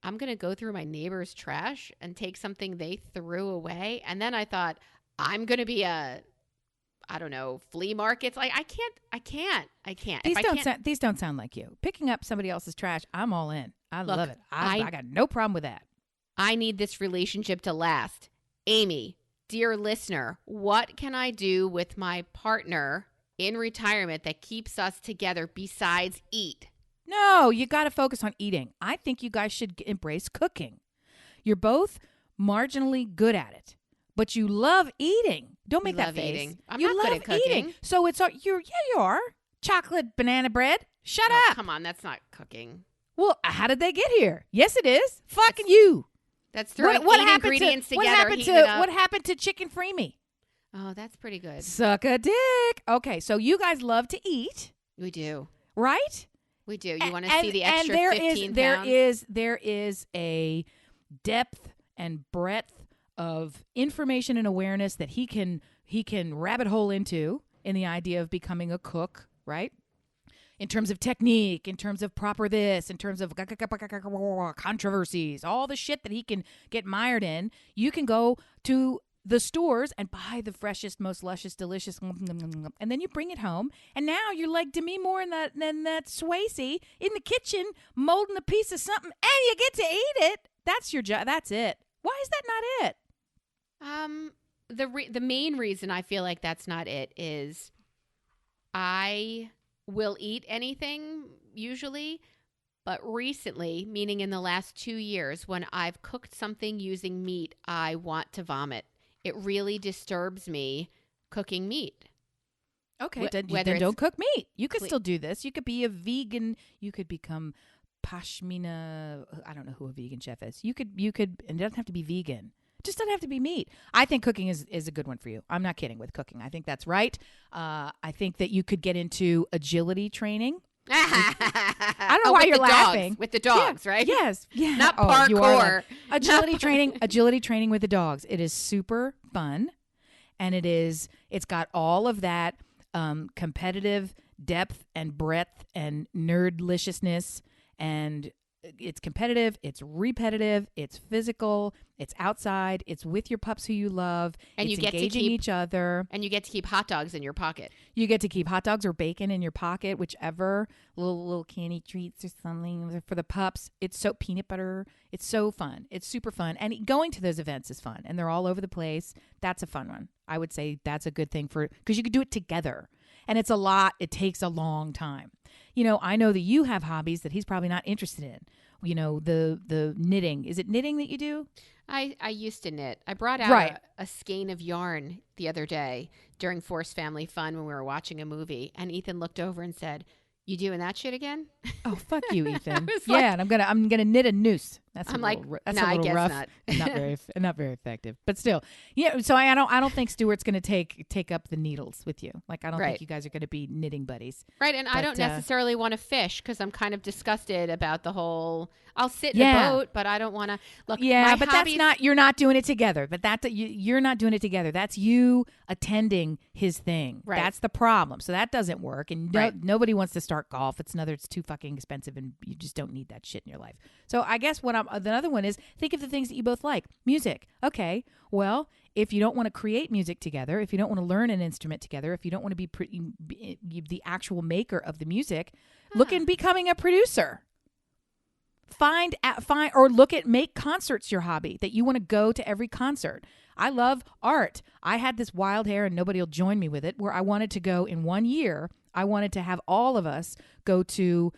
I'm going to go through my neighbor's trash and take something they threw away. And then I thought, I'm going to be flea markets. Like I can't. These don't sound like you. Picking up somebody else's trash, I'm all in. I love it. I got no problem with that. I need this relationship to last. Amy, dear listener, what can I do with my partner in retirement that keeps us together besides eat? No, you got to focus on eating. I think you guys should embrace cooking. You're both marginally good at it, but you love eating. Don't make that face. Eating. I'm not good at cooking. Eating. So it's you are. Chocolate banana bread. Shut up. Come on, that's not cooking. Well, how did they get here? Yes, it is. Fucking you. That's throwing ingredients together. What happened to chicken freemie? Oh, that's pretty good. Suck a dick. Okay, so you guys love to eat. We do. Right? We do. You want to see the extra 15 pounds? There is a depth and breadth of information and awareness that he can rabbit hole into in the idea of becoming a cook, right? In terms of technique, in terms of proper this, in terms of controversies, all the shit that he can get mired in, you can go to the stores and buy the freshest, most luscious, delicious, and then you bring it home, and now you're like Demi Moore and that Swayze in the kitchen molding a piece of something, and you get to eat it. That's your job. That's it. Why is that not it? The main reason I feel like that's not it is I will eat anything usually, but recently, meaning in the last 2 years, when I've cooked something using meat, I want to vomit. It really disturbs me cooking meat. Okay, then don't cook meat. You could still do this. You could be a vegan. You could become pashmina. I don't know who a vegan chef is. You could, and it doesn't have to be vegan. It just doesn't have to be meat. I think cooking is a good one for you. I'm not kidding with cooking. I think that's right. I think that you could get into agility training. I don't know why you're laughing. With the dogs, right? Yes. Yeah. Not parkour. Agility training with the dogs. It is super fun. And it's got all of that competitive depth and breadth and nerdliciousness. And it's competitive, it's repetitive, it's physical, it's outside, it's with your pups who you love, and it's engaging each other. And you get to keep hot dogs in your pocket. You get to keep hot dogs or bacon in your pocket, whichever, little candy treats or something for the pups. It's so peanut butter. It's so fun. It's super fun. And going to those events is fun. And they're all over the place. That's a fun one. I would say that's a good thing because you could do it together. And it's a lot. It takes a long time. I know that you have hobbies that he's probably not interested in. The knitting. Is it knitting that you do? I used to knit. I brought out a skein of yarn the other day during Forced Family Fun when we were watching a movie. And Ethan looked over and said, "You doing that shit again?" Oh, fuck you, Ethan. And I'm gonna knit a noose. That's I'm a like, little, that's nah, a I little guess rough, not. and not very effective. But still, yeah. So I don't think Stuart's going to take up the needles with you. Like I don't think Right. you guys are going to be knitting buddies. Right, and I But, don't necessarily want to fish because I'm kind of disgusted about the whole. I'll sit in Yeah. a boat, but I don't want to. Look, Yeah, my but hobbies, that's not. You're not doing it together. But you're not doing it together. That's you attending his thing. Right. That's the problem. So that doesn't work. And Right. nobody wants to start golf. It's too fucking expensive, and you just don't need that shit in your life. So I guess the other one is think of the things that you both like. Music. Okay. Well, if you don't want to create music together, if you don't want to learn an instrument together, if you don't want to be the actual maker of the music, look in becoming a producer. Find or look at make concerts your hobby, that you want to go to every concert. I love art. I had this wild hair and nobody will join me with it, where I wanted to go in 1 year. I wanted to have all of us go to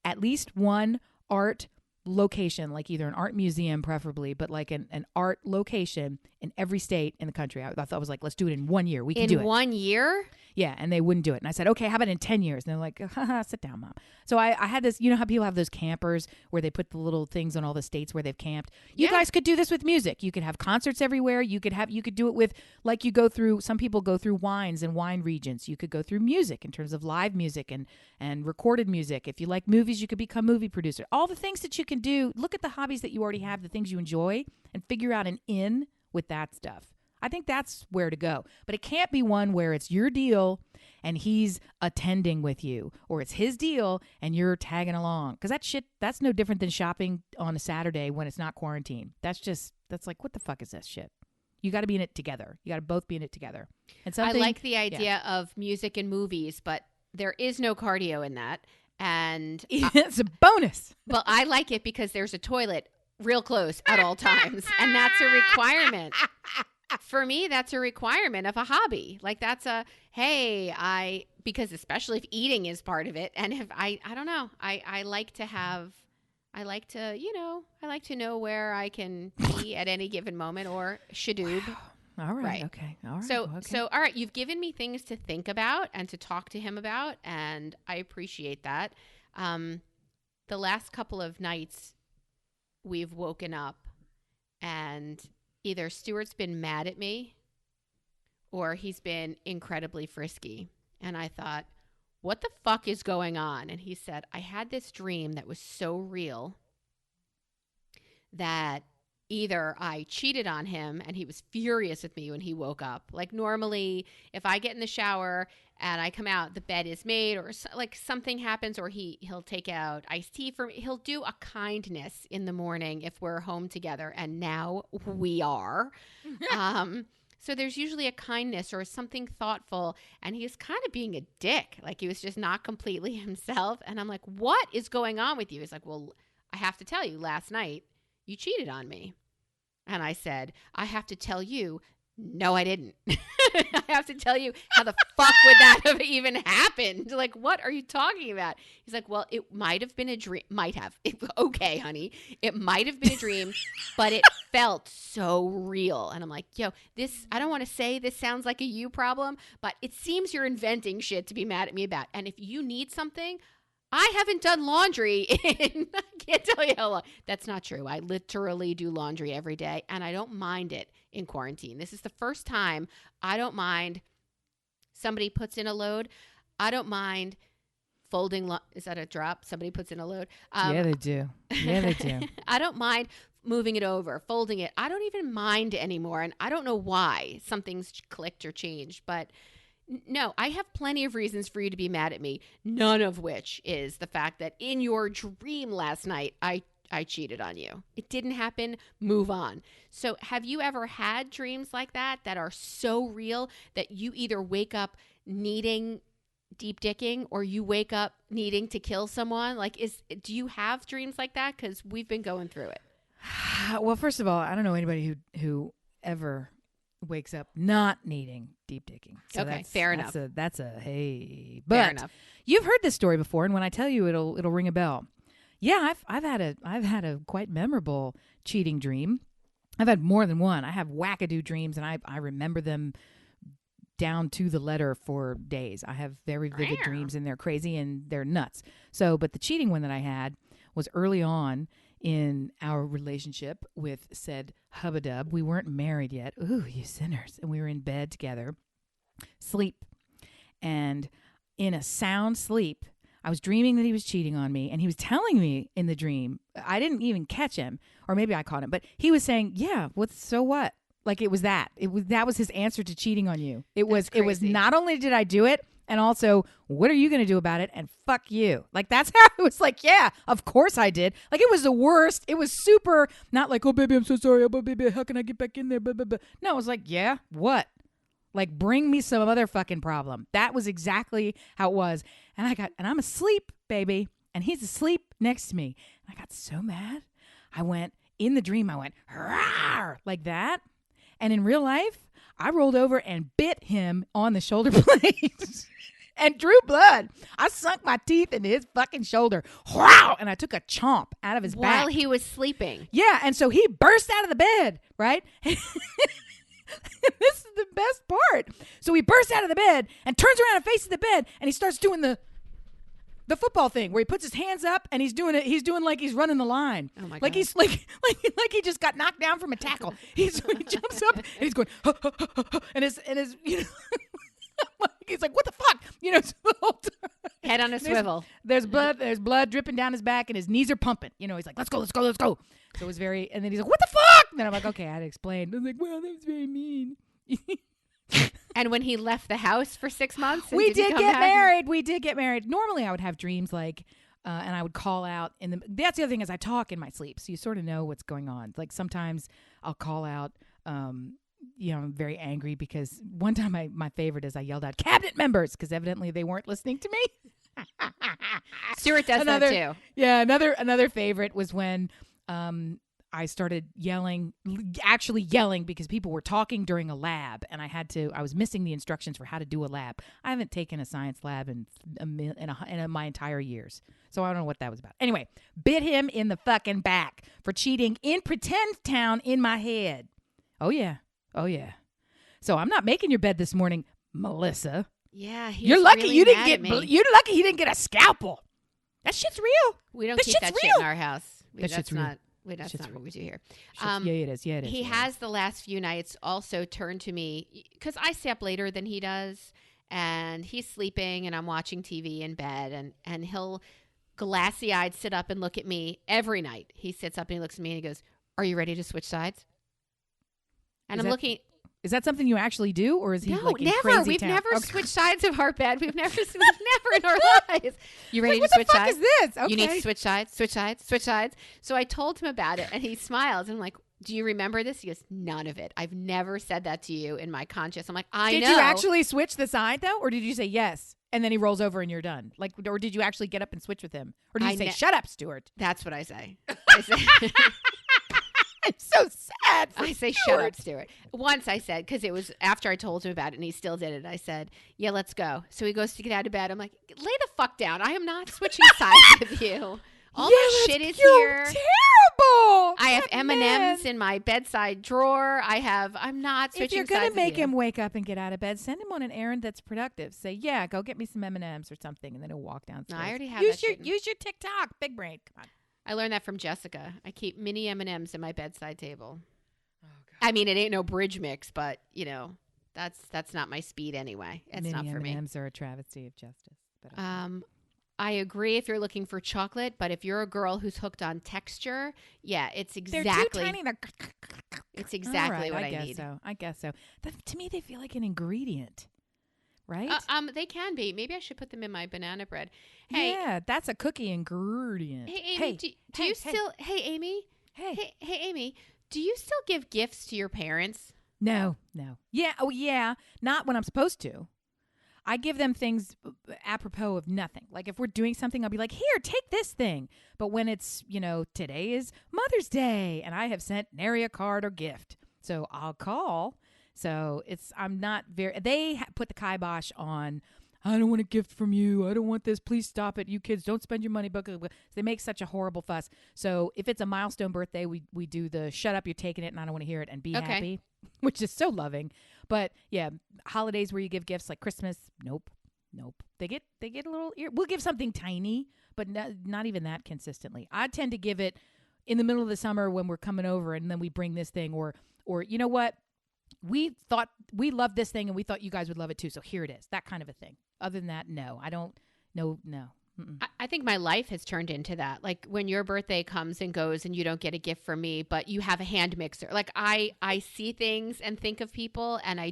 at least one art location, like either an art museum preferably, but like an art location in every state in the country. I thought I was like, let's do it in 1 year. We can do it. in 1 year. Yeah, and they wouldn't do it. And I said, okay, how about in 10 years? And they're like, haha, sit down, Mom. So I had this, you know how people have those campers where they put the little things on all the states where they've camped? You Yeah. guys could do this with music. You could have concerts everywhere. You could do it with, like some people go through wines and wine regions. You could go through music in terms of live music and recorded music. If you like movies, you could become movie producer. All the things that you can do, look at the hobbies that you already have, the things you enjoy, and figure out an in with that stuff. I think that's where to go. But it can't be one where it's your deal and he's attending with you, or it's his deal and you're tagging along. Because that's no different than shopping on a Saturday when it's not quarantine. That's like, what the fuck is this shit? You got to be in it together. You got to both be in it together. And I like the idea of music and movies, but there is no cardio in that. And it's a bonus. well, I like it because there's a toilet real close at all times, and that's a requirement. For me, that's a requirement of a hobby. Like because especially if eating is part of it. And if I don't know, I like to know where I can be at any given moment or shadoob. All right. Right. Okay. All right. So, okay. all right, you've given me things to think about and to talk to him about, and I appreciate that. The last couple of nights we've woken up and either Stuart's been mad at me or he's been incredibly frisky. And I thought, what the fuck is going on? And he said, I had this dream that was so real that either I cheated on him and he was furious with me when he woke up. Like normally, if I get in the shower and I come out, the bed is made, or like something happens, or he'll take out iced tea for me. He'll do a kindness in the morning if we're home together, and now we are. So there's usually a kindness or something thoughtful, and he's kind of being a dick. Like he was just not completely himself. And I'm like, what is going on with you? He's like, well, I have to tell you, last night you cheated on me. And I said, I have to tell you, no, I didn't. I have to tell you, how the fuck would that have even happened? Like, what are you talking about? He's like, well, it might have been a dream. Might have. Okay, honey. It might have been a dream, but it felt so real. And I'm like, yo, I don't want to say this sounds like a you problem, but it seems you're inventing shit to be mad at me about. And if you need something, I haven't done laundry in, I can't tell you how long. That's not true. I literally do laundry every day, and I don't mind it in quarantine. This is the first time I don't mind somebody puts in a load. I don't mind folding. Is that a drop? Somebody puts in a load. Yeah, they do. Yeah, they do. I don't mind moving it over, folding it. I don't even mind anymore, and I don't know why. Something's clicked or changed, but no, I have plenty of reasons for you to be mad at me, none of which is the fact that in your dream last night, I cheated on you. It didn't happen. Move on. So have you ever had dreams like that are so real that you either wake up needing deep dicking or you wake up needing to kill someone? Like, do you have dreams like that? Because we've been going through it. Well, first of all, I don't know anybody who ever wakes up not needing deep digging. So okay, fair enough. That's a hey. Fair But enough. you've heard this story before, and when I tell you, it'll ring a bell. Yeah, I've had a quite memorable cheating dream. I've had more than one. I have wackadoo dreams, and I remember them down to the letter for days. I have very vivid dreams, and they're crazy and they're nuts. So, but the cheating one that I had was early on in our relationship with said hubba-dub. We weren't married yet. Ooh, you sinners. And we were in bed together. Sleep. And in a sound sleep, I was dreaming that he was cheating on me, and he was telling me in the dream. I didn't even catch him, or maybe I caught him, but he was saying, yeah, so what? Like it was that. That was his answer to cheating on you. It was not only did I do it, and also, what are you going to do about it? And fuck you. Like, that's how it was like, yeah, of course I did. Like, it was the worst. It was super, not like, oh, baby, I'm so sorry. Oh, baby, how can I get back in there? Blah, blah, blah. No, it was like, yeah, what? Like, bring me some other fucking problem. That was exactly how it was. And I'm asleep, baby. And he's asleep next to me. And I got so mad. In the dream, I went, rawr, like that. And in real life, I rolled over and bit him on the shoulder blades and drew blood. I sunk my teeth into his fucking shoulder. Wow! And I took a chomp out of his back. While he was sleeping. Yeah, and so he burst out of the bed, right? This is the best part. So he bursts out of the bed and turns around and faces the bed, and he starts doing the football thing where he puts his hands up and he's doing it. He's doing like he's running the line. Oh my God. Like he's like he just got knocked down from a tackle. He jumps up and he's going, huh, huh, huh, huh, and his you know, he's like, what the fuck? You know, so the whole time. Head on a swivel. There's blood dripping down his back and his knees are pumping. You know, he's like, let's go. So it was very, and then he's like, what the fuck? And then I'm like, okay, I had to explain. I was like, well, that was very mean. And when he left the house for 6 months, we did get married. We did get married. Normally, I would have dreams like, and I would call out. That's the other thing is I talk in my sleep, so you sort of know what's going on. Like sometimes I'll call out. You know, I'm very angry because one time my favorite is I yelled out cabinet members because evidently they weren't listening to me. Stuart does that too. Yeah, another favorite was when I started actually yelling because people were talking during a lab, and I was missing the instructions for how to do a lab. I haven't taken a science lab in my entire years, so I don't know what that was about. Anyway, bit him in the fucking back for cheating in pretend town in my head. Oh yeah. So I'm not making your bed this morning, Melissa. Yeah, you're lucky really you didn't get. You're lucky he didn't get a scalpel. That shit's real. We don't keep that shit in our house. That shit's real. That's not what we do here. Yeah, it is. Yeah, it is. He has the last few nights also turned to me because I stay up later than he does, and he's sleeping, and I'm watching TV in bed, and he'll glassy-eyed sit up and look at me every night. He sits up and he looks at me and he goes, "Are you ready to switch sides?" And I'm looking. Is that something you actually do, or is he like in never? crazy We've town? never Okay. switched sides of our bed. We've never in our lives. You ready Like, to switch what the fuck sides? is this? Okay. You need to switch sides. Switch sides. Switch sides. So I told him about it, and he smiles. And I'm like, "Do you remember this?" He goes, "None of it. I've never said that to you in my conscious." I'm like, "I know." Did you actually switch the side though, or did you say yes and then he rolls over and you're done? Like, or did you actually get up and switch with him, or did you say, "Shut up, Stuart"? That's what I say. I say. I'm so sad. I say, "Shut up, Stuart." Once I said, because it was after I told him about it and he still did it, I said, "Yeah, let's go." So he goes to get out of bed. I'm like, "Lay the fuck down. I am not switching sides with you. All my shit is here. Terrible. I have M&Ms in my bedside drawer. I'm not switching sides. If you're going to make with you. him wake up and get out of bed, send him on an errand that's productive. Say, yeah, go get me some M&Ms or something, and then he'll walk downstairs. No, I already have use that use your TikTok, big brain. Come on. I learned that from Jessica. I keep mini M&Ms in my bedside table. Oh, God. I mean, it ain't no bridge mix, but, you know, that's not my speed anyway. It's mini not for me. M&Ms are a travesty of justice. But I agree if you're looking for chocolate, but if you're a girl who's hooked on texture, yeah, it's exactly. They're too tiny. It's exactly what I guess need. So. I guess so. To me, they feel like an ingredient, right? They can be. Maybe I should put them in my banana bread. Hey, yeah, that's a cookie ingredient. Hey, Amy, do you still? Hey, Amy. Hey, Amy. Do you still give gifts to your parents? No. Yeah. Oh, yeah. Not when I'm supposed to. I give them things apropos of nothing. Like if we're doing something, I'll be like, here, take this thing. But when it's, today is Mother's Day and I have sent nary a card or gift. So I'll call. So I'm not they put the kibosh on, I don't want a gift from you. I don't want this. Please stop it. You kids, don't spend your money. They make such a horrible fuss. So if it's a milestone birthday, we do the shut up, you're taking it, and I don't want to hear it, and be happy, which is so loving. But yeah, holidays where you give gifts like Christmas, nope. They get a little. We'll give something tiny, but not even that consistently. I tend to give it in the middle of the summer when we're coming over and then we bring this thing or you know what? We thought we loved this thing and we thought you guys would love it too. So here it is. That kind of a thing. Other than that, no. I don't. No. I think my life has turned into that. Like when your birthday comes and goes and you don't get a gift from me, but you have a hand mixer. Like I see things and think of people and I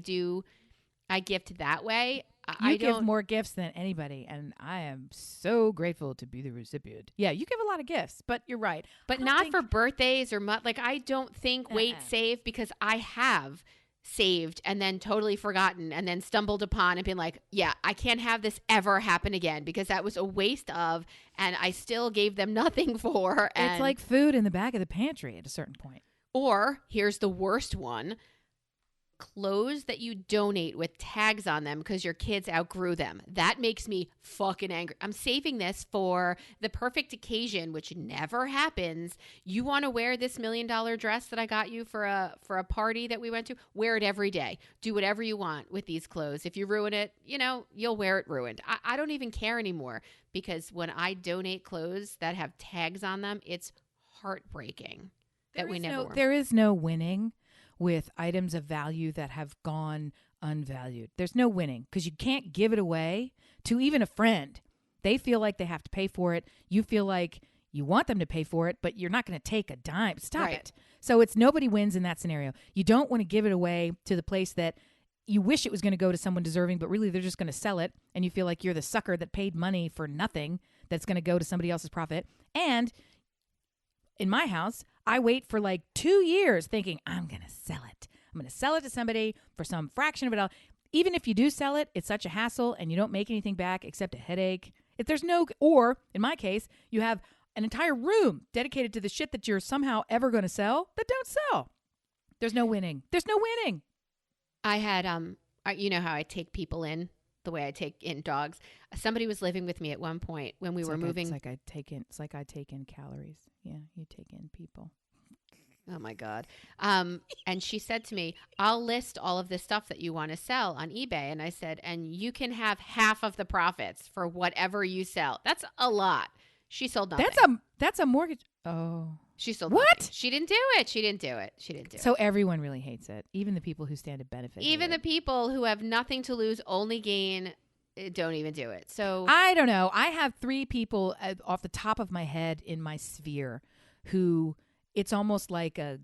gift that way. You give more gifts than anybody, and I am so grateful to be the recipient. Yeah, you give a lot of gifts, but you're right. But not for birthdays or like I don't think save because I have saved and then totally forgotten and then stumbled upon and been like, yeah, I can't have this ever happen again because that was a waste of, and I still gave them nothing for. And it's like food in the back of the pantry at a certain point. Or here's the worst one. Clothes that you donate with tags on them because your kids outgrew them. That makes me fucking angry. I'm saving this for the perfect occasion, which never happens. You want to wear this $1 million dress that I got you for a party that we went to? Wear it every day. Do whatever you want with these clothes. If you ruin it, you'll wear it ruined. I don't even care anymore because when I donate clothes that have tags on them, it's heartbreaking that we never wore. There is no winning with items of value that have gone unvalued. There's no winning because you can't give it away to even a friend. They feel like they have to pay for it. You feel like you want them to pay for it, but you're not going to take a dime. Stop it. So it's nobody wins in that scenario. You don't want to give it away to the place that you wish it was going to go to someone deserving, but really they're just going to sell it. And you feel like you're the sucker that paid money for nothing that's going to go to somebody else's profit. And in my house, I wait for like 2 years thinking, I'm going to sell it. I'm going to sell it to somebody for some fraction of it all. Even if you do sell it, it's such a hassle and you don't make anything back except a headache. If there's or in my case, you have an entire room dedicated to the shit that you're somehow ever going to sell that don't sell. There's no winning. There's no winning. I had, you know how I take people in? The way I take in dogs. Somebody was living with me at one point when we were moving. It's like I take in calories. Yeah, you take in people. Oh my God. And she said to me, I'll list all of this stuff that you want to sell on eBay. And I said, and you can have half of the profits for whatever you sell. That's a lot. She sold nothing. That's a mortgage. Oh. She sold what? Nothing. She didn't do it. So everyone really hates it. Even the people who stand to benefit. Even the people who have nothing to lose, only gain, don't even do it. So I don't know. I have 3 people off the top of my head in my sphere who it's almost like a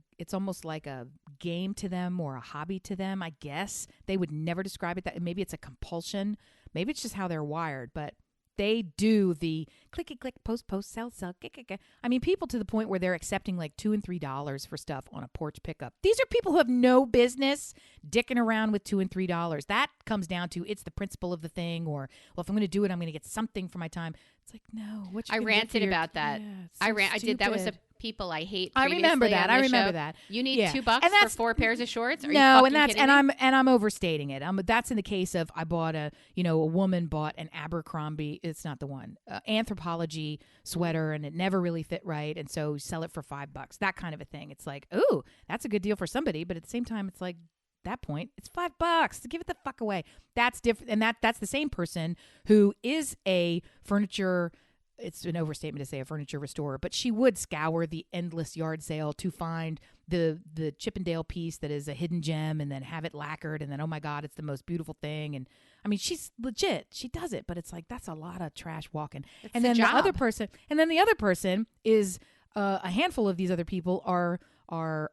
game to them or a hobby to them, I guess. They would never describe it that. Maybe it's a compulsion. Maybe it's just how they're wired, but they do the clicky click, post, sell, click. I mean, people to the point where they're accepting like $2 and $3 for stuff on a porch pickup. These are people who have no business dicking around with $2 and $3. That comes down to it's the principle of the thing, or well, if I'm going to do it, I'm going to get something for my time. It's like no. I ranted about that. Yeah, I did. That was the people I hate. I remember that. You need $2 for 4 pairs of shorts? Are no, you I'm overstating it. That's in the case of I bought a woman bought an Abercrombie. It's not the one Anthropology sweater, and it never really fit right, and so sell it for $5. That kind of a thing. It's like, ooh, that's a good deal for somebody, but at the same time, it's like that point, it's $5. Give it the fuck away. That's different, and that's the same person who is a furniture. It's an overstatement to say a furniture restorer, but she would scour the endless yard sale to find the Chippendale piece that is a hidden gem and then have it lacquered. And then, oh my God, it's the most beautiful thing. And I mean, she's legit. She does it, but it's like, that's a lot of trash walking. And then the other person is a handful of these other people are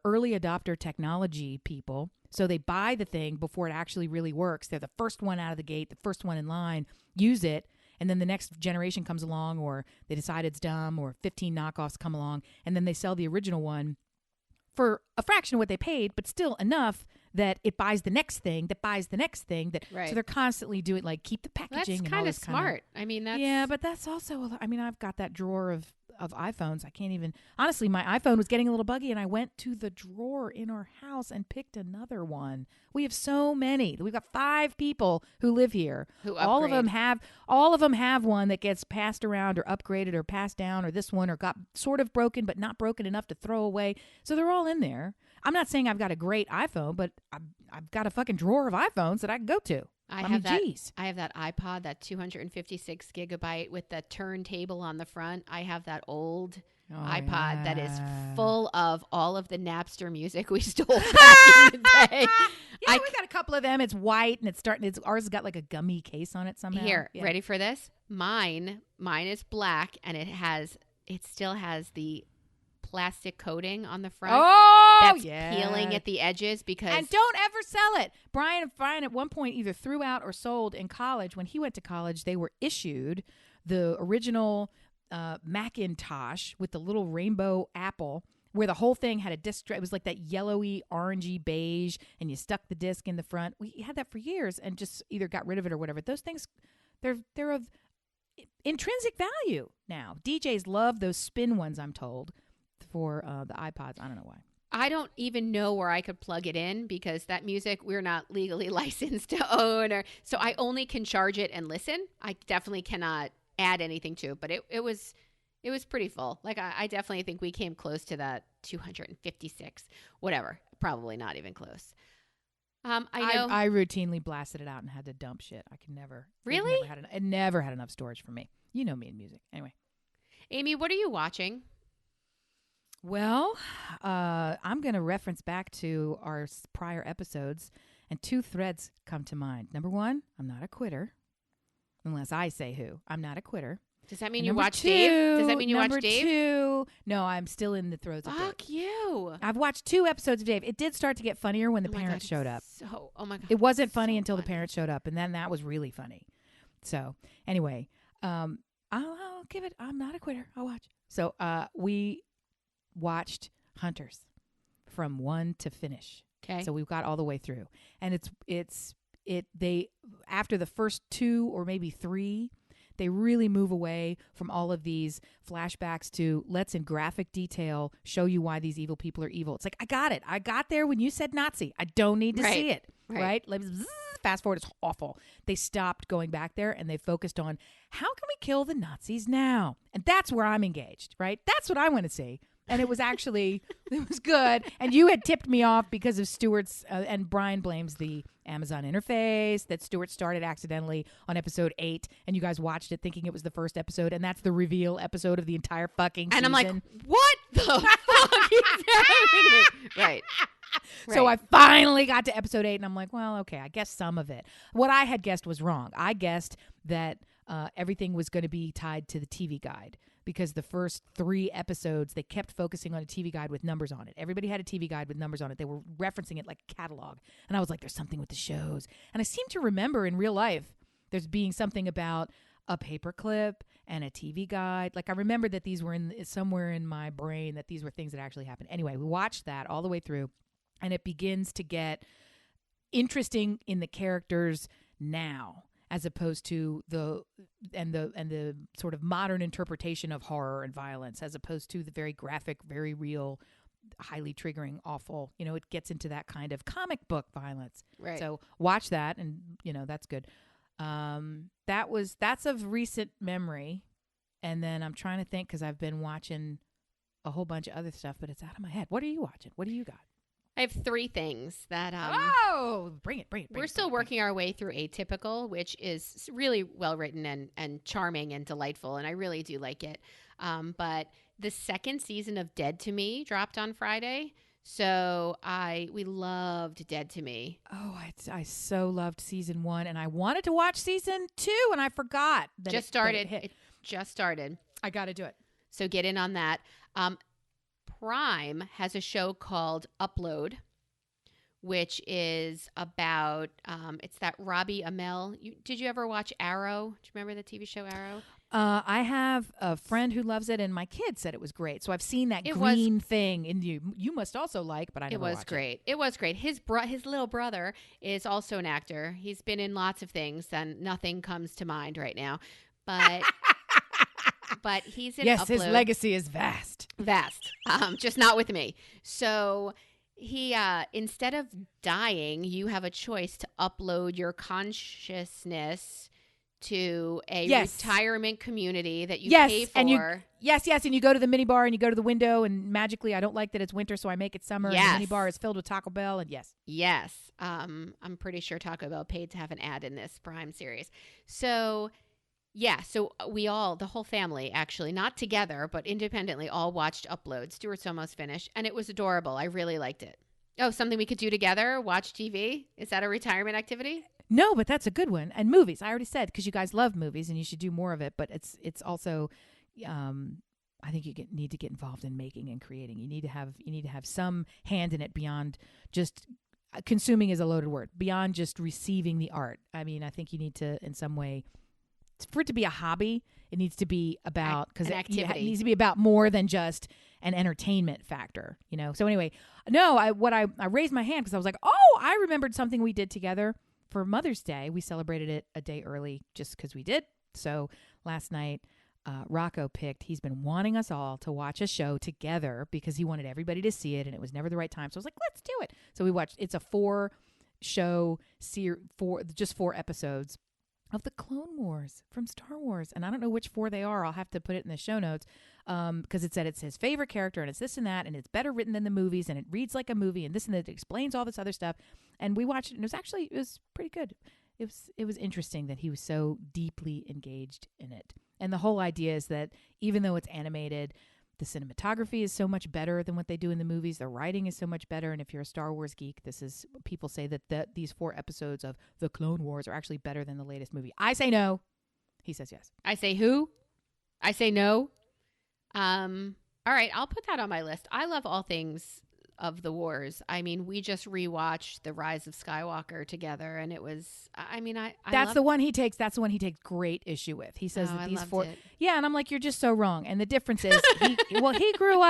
early adopter technology people. So they buy the thing before it actually really works. They're the first one out of the gate, the first one in line, use it. And then the next generation comes along, or they decide it's dumb, or 15 knockoffs come along, and then they sell the original one for a fraction of what they paid, but still enough that it buys the next thing that buys the next thing. Right. So they're constantly doing like keep the packaging. That's kind of smart. I mean, that's yeah, but that's also. I mean, I've got that drawer of iPhones. I can't even honestly. My iPhone was getting a little buggy, and I went to the drawer in our house and picked another one. We have so many. We've got 5 people who live here. Who upgrade. All of them have one that gets passed around or upgraded or passed down, or this one or got sort of broken but not broken enough to throw away. So they're all in there. I'm not saying I've got a great iPhone, but I've got a fucking drawer of iPhones that I can go to. I have that iPod, that 256 gigabyte with the turntable on the front. I have that old iPod that is yeah. full of all of the Napster music we stole back in the day. Yeah, we got a couple of them. It's white and ours has got like a gummy case on it somehow. Here, Yeah. ready for this? Mine is black, and it still has the plastic coating on the front. Oh, that's yeah. peeling at the edges because. And don't ever sell it. Brian at one point either threw out or sold in college. When he went to college, they were issued the original Macintosh with the little rainbow apple, where the whole thing had a disc. It was like that yellowy, orangey beige, and you stuck the disc in the front. We had that for years and just either got rid of it or whatever. Those things, they're of intrinsic value now. DJs love those spin ones, I'm told, for the iPods. I don't know why. I don't even know where I could plug it in because that music we're not legally licensed to own, so I only can charge it and listen. I definitely cannot add anything to it, but it was pretty full. Like I definitely think we came close to that 256, whatever. Probably not even close. I know. I routinely blasted it out and had to dump shit. I can never. Really? It never had enough storage for me. You know me in music. Anyway. Amy, what are you watching? Well, I'm going to reference back to our prior episodes, and two threads come to mind. Number one, I'm not a quitter. Unless I say who. I'm not a quitter. Does that mean you watch Dave? Does that mean you watch Dave? Number two. No, I'm still in the throes of Dave. Fuck you. I've watched 2 episodes of Dave. It did start to get funnier when the parents showed up. Oh my God. It wasn't funny until the parents showed up, and then that was really funny. So anyway, I'll give it. I'm not a quitter. I'll watch. So we watched Hunters from 1 to finish. Okay. So we've got all the way through, and they after the first 2 or maybe 3, they really move away from all of these flashbacks to let's in graphic detail show you why these evil people are evil. It's like, I got it. I got there when you said Nazi. I don't need to see it. Right? Let's fast forward. It's awful. They stopped going back there and they focused on how can we kill the Nazis now? And that's where I'm engaged, right? That's what I want to see. And it was actually, it was good. And you had tipped me off because of Stuart's, and Brian blames the Amazon interface that Stuart started accidentally on episode 8. And you guys watched it thinking it was the first episode. And that's the reveal episode of the entire fucking season. And I'm like, what the fuck is happening? Right. So I finally got to episode 8 and I'm like, well, okay, I guess some of it. What I had guessed was wrong. I guessed that everything was going to be tied to the TV guide. Because the first 3 episodes, they kept focusing on a TV guide with numbers on it. Everybody had a TV guide with numbers on it. They were referencing it like a catalog. And I was like, there's something with the shows. And I seem to remember in real life, there's being something about a paperclip and a TV guide. Like I remember that these were somewhere in my brain that these were things that actually happened. Anyway, we watched that all the way through. And it begins to get interesting in the characters now, as opposed to the sort of modern interpretation of horror and violence, as opposed to the very graphic, very real, highly triggering, awful. It gets into that kind of comic book violence. Right. So watch that, and that's good. That's of recent memory, and then I'm trying to think because I've been watching a whole bunch of other stuff, but it's out of my head. What are you watching? What do you got? I have 3 things that bring it. We're still working our way through Atypical, which is really well written and charming and delightful, and I really do like it. But the 2nd season of Dead to Me dropped on Friday, so we loved Dead to Me. Oh, I so loved season 1, and I wanted to watch season 2, and I forgot that It just started. I got to do it. So get in on that. Prime has a show called Upload, which is about, it's that Robbie Amell. Did you ever watch Arrow? Do you remember the TV show Arrow? I have a friend who loves it, and my kid said it was great. So I've seen that green thing in you. You must also like, but I never watched it. It was great. His little brother is also an actor. He's been in lots of things, and nothing comes to mind right now. But... But he's in Yes, Upload. his legacy is vast. Just not with me. So he, instead of dying, you have a choice to upload your consciousness to a retirement community that you pay for. And you go to the minibar and you go to the window and magically, I don't like that it's winter, so I make it summer. Yes. And the minibar is filled with Taco Bell, and Yes. I'm pretty sure Taco Bell paid to have an ad in this Prime series. So Yeah, so we all, the whole family, actually, not together, but independently, all watched Upload. Stuart's almost finished, and it was adorable. I really liked it. Oh, something we could do together? Watch TV? Is that a retirement activity? No, but that's a good one. And movies, I already said, because you guys love movies and you should do more of it. But it's also, I think need to get involved in making and creating. You need to have some hand in it beyond just consuming is a loaded word. Beyond just receiving the art. I mean, I think you need to, in some way, for it to be a hobby, it needs to be about, because it needs to be about more than just an entertainment factor, you know? So anyway, no, I raised my hand because I was like, oh, I remembered something we did together for Mother's Day. We celebrated it a day early just because we did. So last night, Rocco he's been wanting us all to watch a show together because he wanted everybody to see it and it was never the right time. So I was like, let's do it. So we watched, it's a 4-show just 4 episodes of the Clone Wars from Star Wars. And I don't know which 4 they are. I'll have to put it in the show notes because it said it's his favorite character and it's this and that and it's better written than the movies and it reads like a movie and this and that. It explains all this other stuff. And we watched it and it was pretty good. It was interesting that he was so deeply engaged in it. And the whole idea is that even though it's animated, the cinematography is so much better than what they do in the movies. The writing is so much better. And if you're a Star Wars geek, people say that these 4 episodes of The Clone Wars are actually better than the latest movie. I say no. He says yes. I say who? I say no. All right, I'll put that on my list. I love all things of the wars. I mean, we just rewatched The Rise of Skywalker together, and it was, that's the one he takes great issue with. He says that these 4, yeah, and I'm like, you're just so wrong. And the difference is, he grew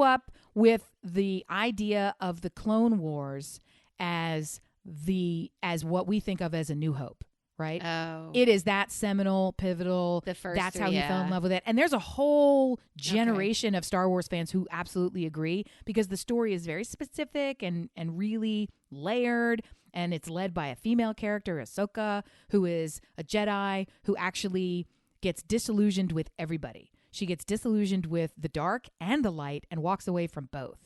up with the idea of the Clone Wars as what we think of as A New Hope. Right? Oh. It is that seminal, pivotal. The first that's 3, how he fell in love with it. And there's a whole generation of Star Wars fans who absolutely agree because the story is very specific and really layered. And it's led by a female character, Ahsoka, who is a Jedi who actually gets disillusioned with everybody. She gets disillusioned with the dark and the light and walks away from both.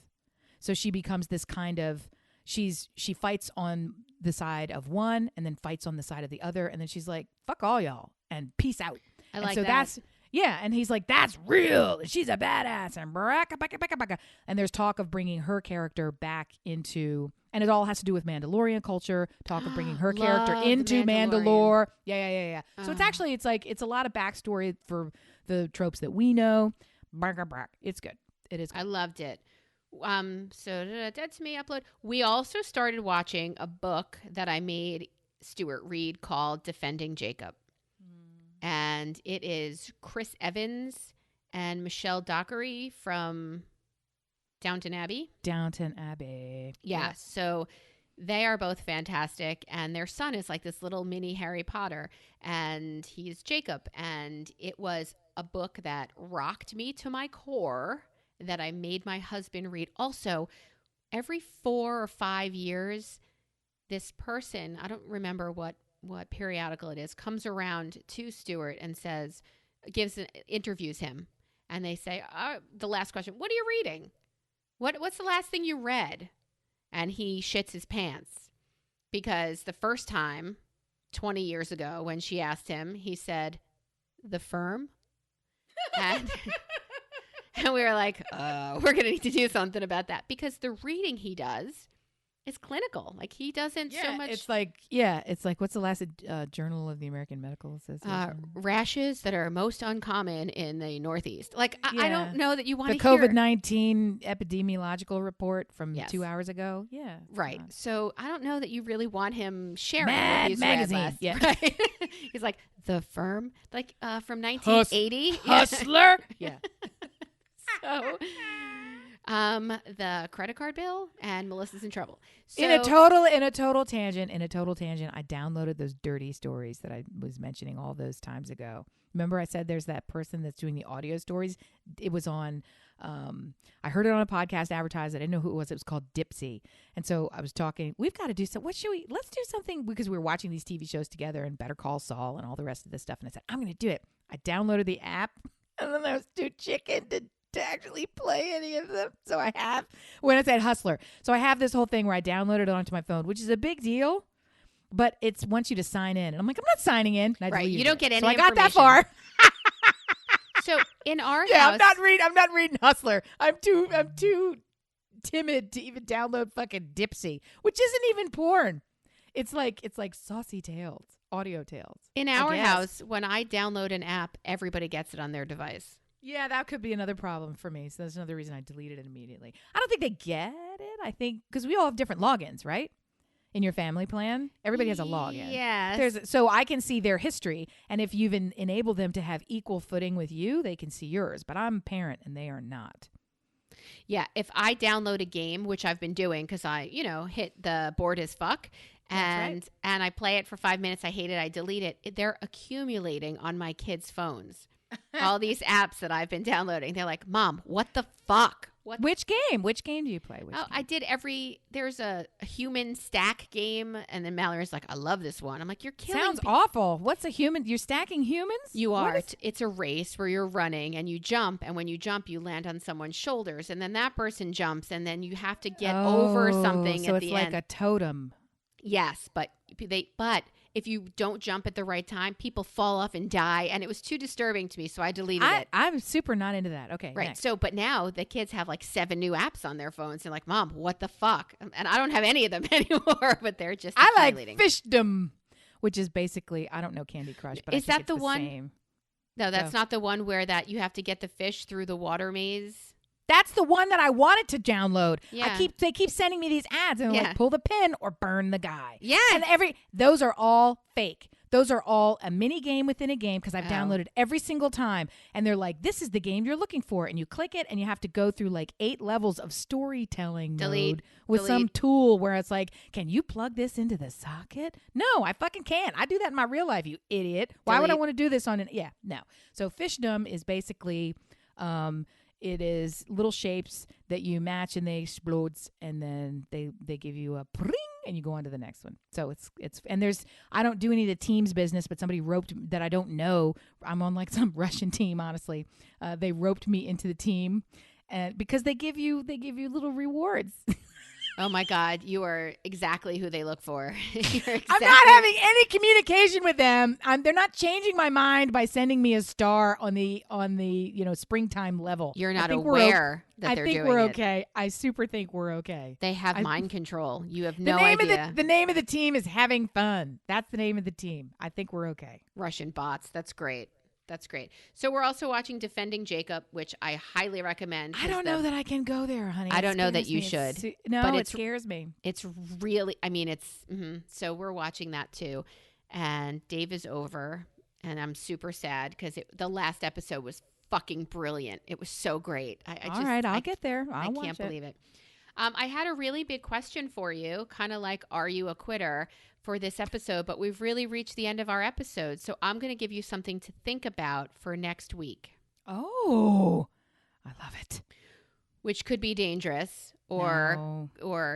So she becomes this kind of, she fights on the side of one and then fights on the side of the other. And then she's like, fuck all y'all and peace out. I like that. And he's like, that's real. She's a badass. And there's talk of bringing her character back into, and it all has to do with Mandalorian culture, talk of bringing her character into Mandalore. Yeah. So it's a lot of backstory for the tropes that we know. It's good. It is good. I loved it. So Dead to Me Upload. We also started watching a book that I made Stuart read called Defending Jacob. And it is Chris Evans and Michelle Dockery from Downton Abbey. Yeah. So they are both fantastic. And their son is like this little mini Harry Potter. And he's Jacob. And it was a book that rocked me to my core, that I made my husband read. Also, every 4 or 5 years, this person, I don't remember what periodical it is, comes around to Stuart and interviews him. And they say, the last question, what are you reading? What's the last thing you read? And he shits his pants because the first time, 20 years ago, when she asked him, he said, The Firm. And we were like, we're going to need to do something about that because the reading he does is clinical. Like he doesn't so much. It's like, what's the last Journal of the American Medical Association? Rashes that are most uncommon in the Northeast. Like, I don't know that you want to hear. The COVID-19 epidemiological report from 2 hours ago. Yeah. Right. So I don't know that you really want him sharing Mad what he's Magazine. read last. Yeah. Right? He's like, The Firm, like from 1980. Hustler. Yeah. So, the credit card bill and Melissa's in trouble. So, in a total tangent, I downloaded those dirty stories that I was mentioning all those times ago. Remember I said there's that person that's doing the audio stories? It was on, I heard it on a podcast advertised. I didn't know who it was. It was called Dipsy. And so I was talking, we've got to do something. Let's do something because we were watching these TV shows together and Better Call Saul and all the rest of this stuff. And I said, I'm going to do it. I downloaded the app and then I was too chicken to actually play any of them. So I have, when I said Hustler, so I have this whole thing where I downloaded it onto my phone, which is a big deal. but it's wants you to sign in. And I'm like, I'm not signing in. And I Right. deleted You don't it. get any So I got that information. far. So in our Yeah, house, I'm not reading Hustler. I'm too timid to even download fucking Dipsy, which isn't even porn. It's like saucy tales, audio tales. in our house, when I download an app, everybody gets it on their device. Yeah, that could be another problem for me. So that's another reason I deleted it immediately. I don't think they get it. I think because we all have different logins, right? In your family plan, everybody has a login. Yes. So I can see their history, and if you've enabled them to have equal footing with you, they can see yours. But I'm a parent, and they are not. Yeah, if I download a game, which I've been doing because I, hit the board as fuck, and I play it for 5 minutes, I hate it, I delete it. They're accumulating on my kids' phones. All these apps that I've been downloading. They're like, Mom, what the fuck? Which game? Which game do you play? I did there's a human stack game, and then Mallory's like, I love this one. I'm like, you're killing Sounds awful. What's a human? You're stacking humans? You are. It's a race where you're running and you jump, and when you jump, you land on someone's shoulders, and then that person jumps, and then you have to get over something at the end. So it's like a totem. Yes, but if you don't jump at the right time, people fall off and die, and it was too disturbing to me, so I deleted it. I'm super not into that. Okay, right. Next. So, but now the kids have like 7 new apps on their phones. They're like, Mom, what the fuck? And I don't have any of them anymore, but they're just accumulating. I like Fishdom, which is basically, I don't know Candy Crush, but is I think that it's the one? Same. No, that's not the one where that you have to get the fish through the water maze. That's the one that I wanted to download. Yeah. They keep sending me these ads and like pull the pin or burn the guy. Yeah. And those are all fake. Those are all a mini game within a game because I've downloaded every single time. And they're like, this is the game you're looking for. And you click it and you have to go through like 8 levels of storytelling mode with some tool where it's like, can you plug this into the socket? No, I fucking can't. I do that in my real life, you idiot. Why would I want to do this on an... Yeah, no. So Fishdom is basically... it is little shapes that you match and they explode, and then they give you a pring and you go on to the next one. So it's and I don't do any of the teams business, but somebody roped that I don't know. I'm on like some Russian team, honestly. They roped me into the team, and because they give you little rewards. Oh my God, you are exactly who they look for. I'm not having any communication with them. They're not changing my mind by sending me a star on the springtime level. You're not aware that they're doing it. I think we're okay. I super think we're okay. They have mind control. You have no idea. The name of the team is Having Fun. That's the name of the team. I think we're okay. Russian bots. That's great. That's great. So we're also watching Defending Jacob, which I highly recommend. I don't know that I can go there, honey. I don't know that you should. But it scares me. It's really, so we're watching that too. And Dave is over, and I'm super sad because the last episode was fucking brilliant. It was so great. I'll get there. I can't believe it. I had a really big question for you, kind of like, are you a quitter for this episode? But we've really reached the end of our episode. So I'm going to give you something to think about for next week. Oh, I love it. Which could be dangerous or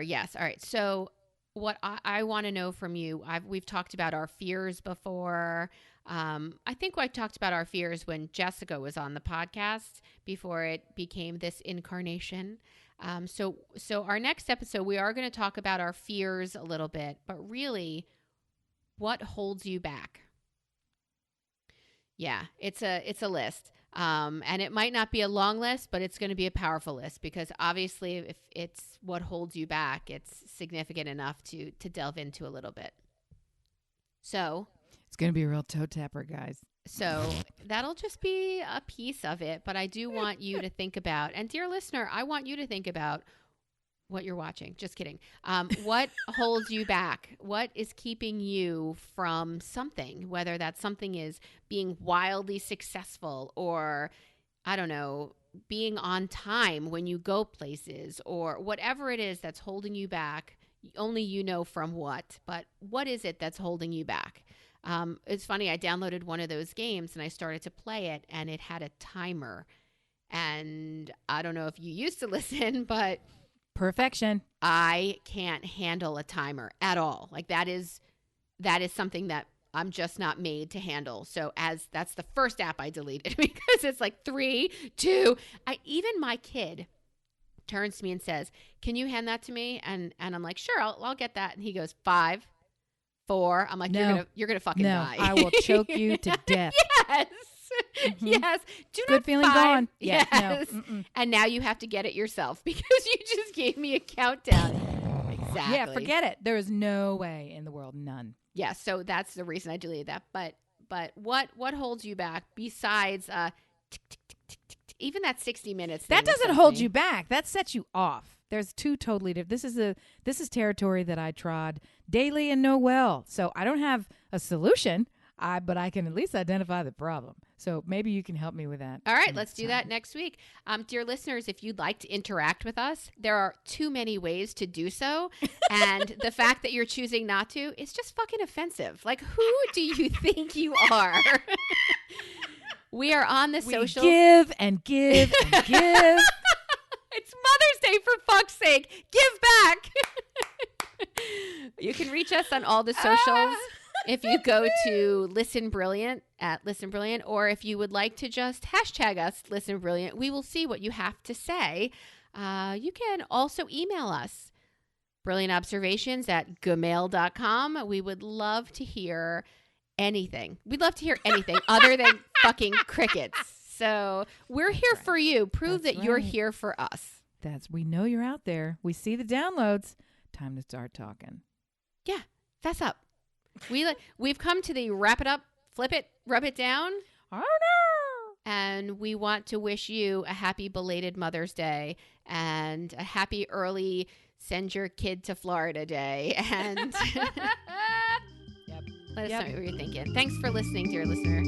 yes. All right. So what I want to know from you, we've talked about our fears before. I think I talked about our fears when Jessica was on the podcast before it became this incarnation. So our next episode, we are going to talk about our fears a little bit, but really, what holds you back? Yeah, it's a list. And it might not be a long list, but it's going to be a powerful list because obviously if it's what holds you back, it's significant enough to delve into a little bit. So it's going to be a real toe tapper, guys. So that'll just be a piece of it, but I do want you to think about, and dear listener, I want you to think about what you're watching. Just kidding. What holds you back? What is keeping you from something, whether that something is being wildly successful or, I don't know, being on time when you go places or whatever it is that's holding you back. Only you know from what, but what is it that's holding you back? It's funny. I downloaded one of those games and I started to play it and it had a timer. And I don't know if you used to listen, but perfection. I can't handle a timer at all. Like that is something that I'm just not made to handle. So that's the first app I deleted because it's like 3, 2. Even my kid turns to me and says, "Can you hand that to me?" And I'm like, "Sure, I'll get that." And he goes, 5, 4. I'm like, No. you're gonna fucking No, die. I will choke you to death. Yes. Mhm. Yes. Do Good not feeling 5. gone. Yeah, Yes. no. Mm-mm. And now you have to get it yourself because you just gave me a countdown. Exactly. Yeah, forget it. There is no way in the world, none. Yeah, so that's the reason I deleted that. But what holds you back besides tick, tick, tick, tick, tick, tick, even that 60 minutes? That thing doesn't with hold something. you back. That sets you off. There's two totally different. This is territory that I trod daily and know well. So I don't have a solution, but I can at least identify the problem. So maybe you can help me with that. All right, next let's do time. that next week. Dear listeners, if you'd like to interact with us, there are too many ways to do so. And the fact that you're choosing not to is just fucking offensive. Like, who do you think you are? We are on the We socials. give and give and give. It's Mother's Day, for fuck's sake. Give back. You can reach us on all the socials. If you go to Listen Brilliant at Listen Brilliant, or if you would like to just hashtag us Listen Brilliant, we will see what you have to say. You can also email us brilliantobservations@gmail.com. We would love to hear anything. We'd love to hear anything other than fucking crickets. So we're here right. for you. Prove That's that you're right. here for us. We know you're out there. We see the downloads. Time to start talking. Yeah, fess up. We've come to the wrap it up, flip it, rub it down. Oh no! And we want to wish you a happy belated Mother's Day and a happy early send your kid to Florida day. And Yep. let us Yep. know what you're thinking. Thanks for listening, dear listener.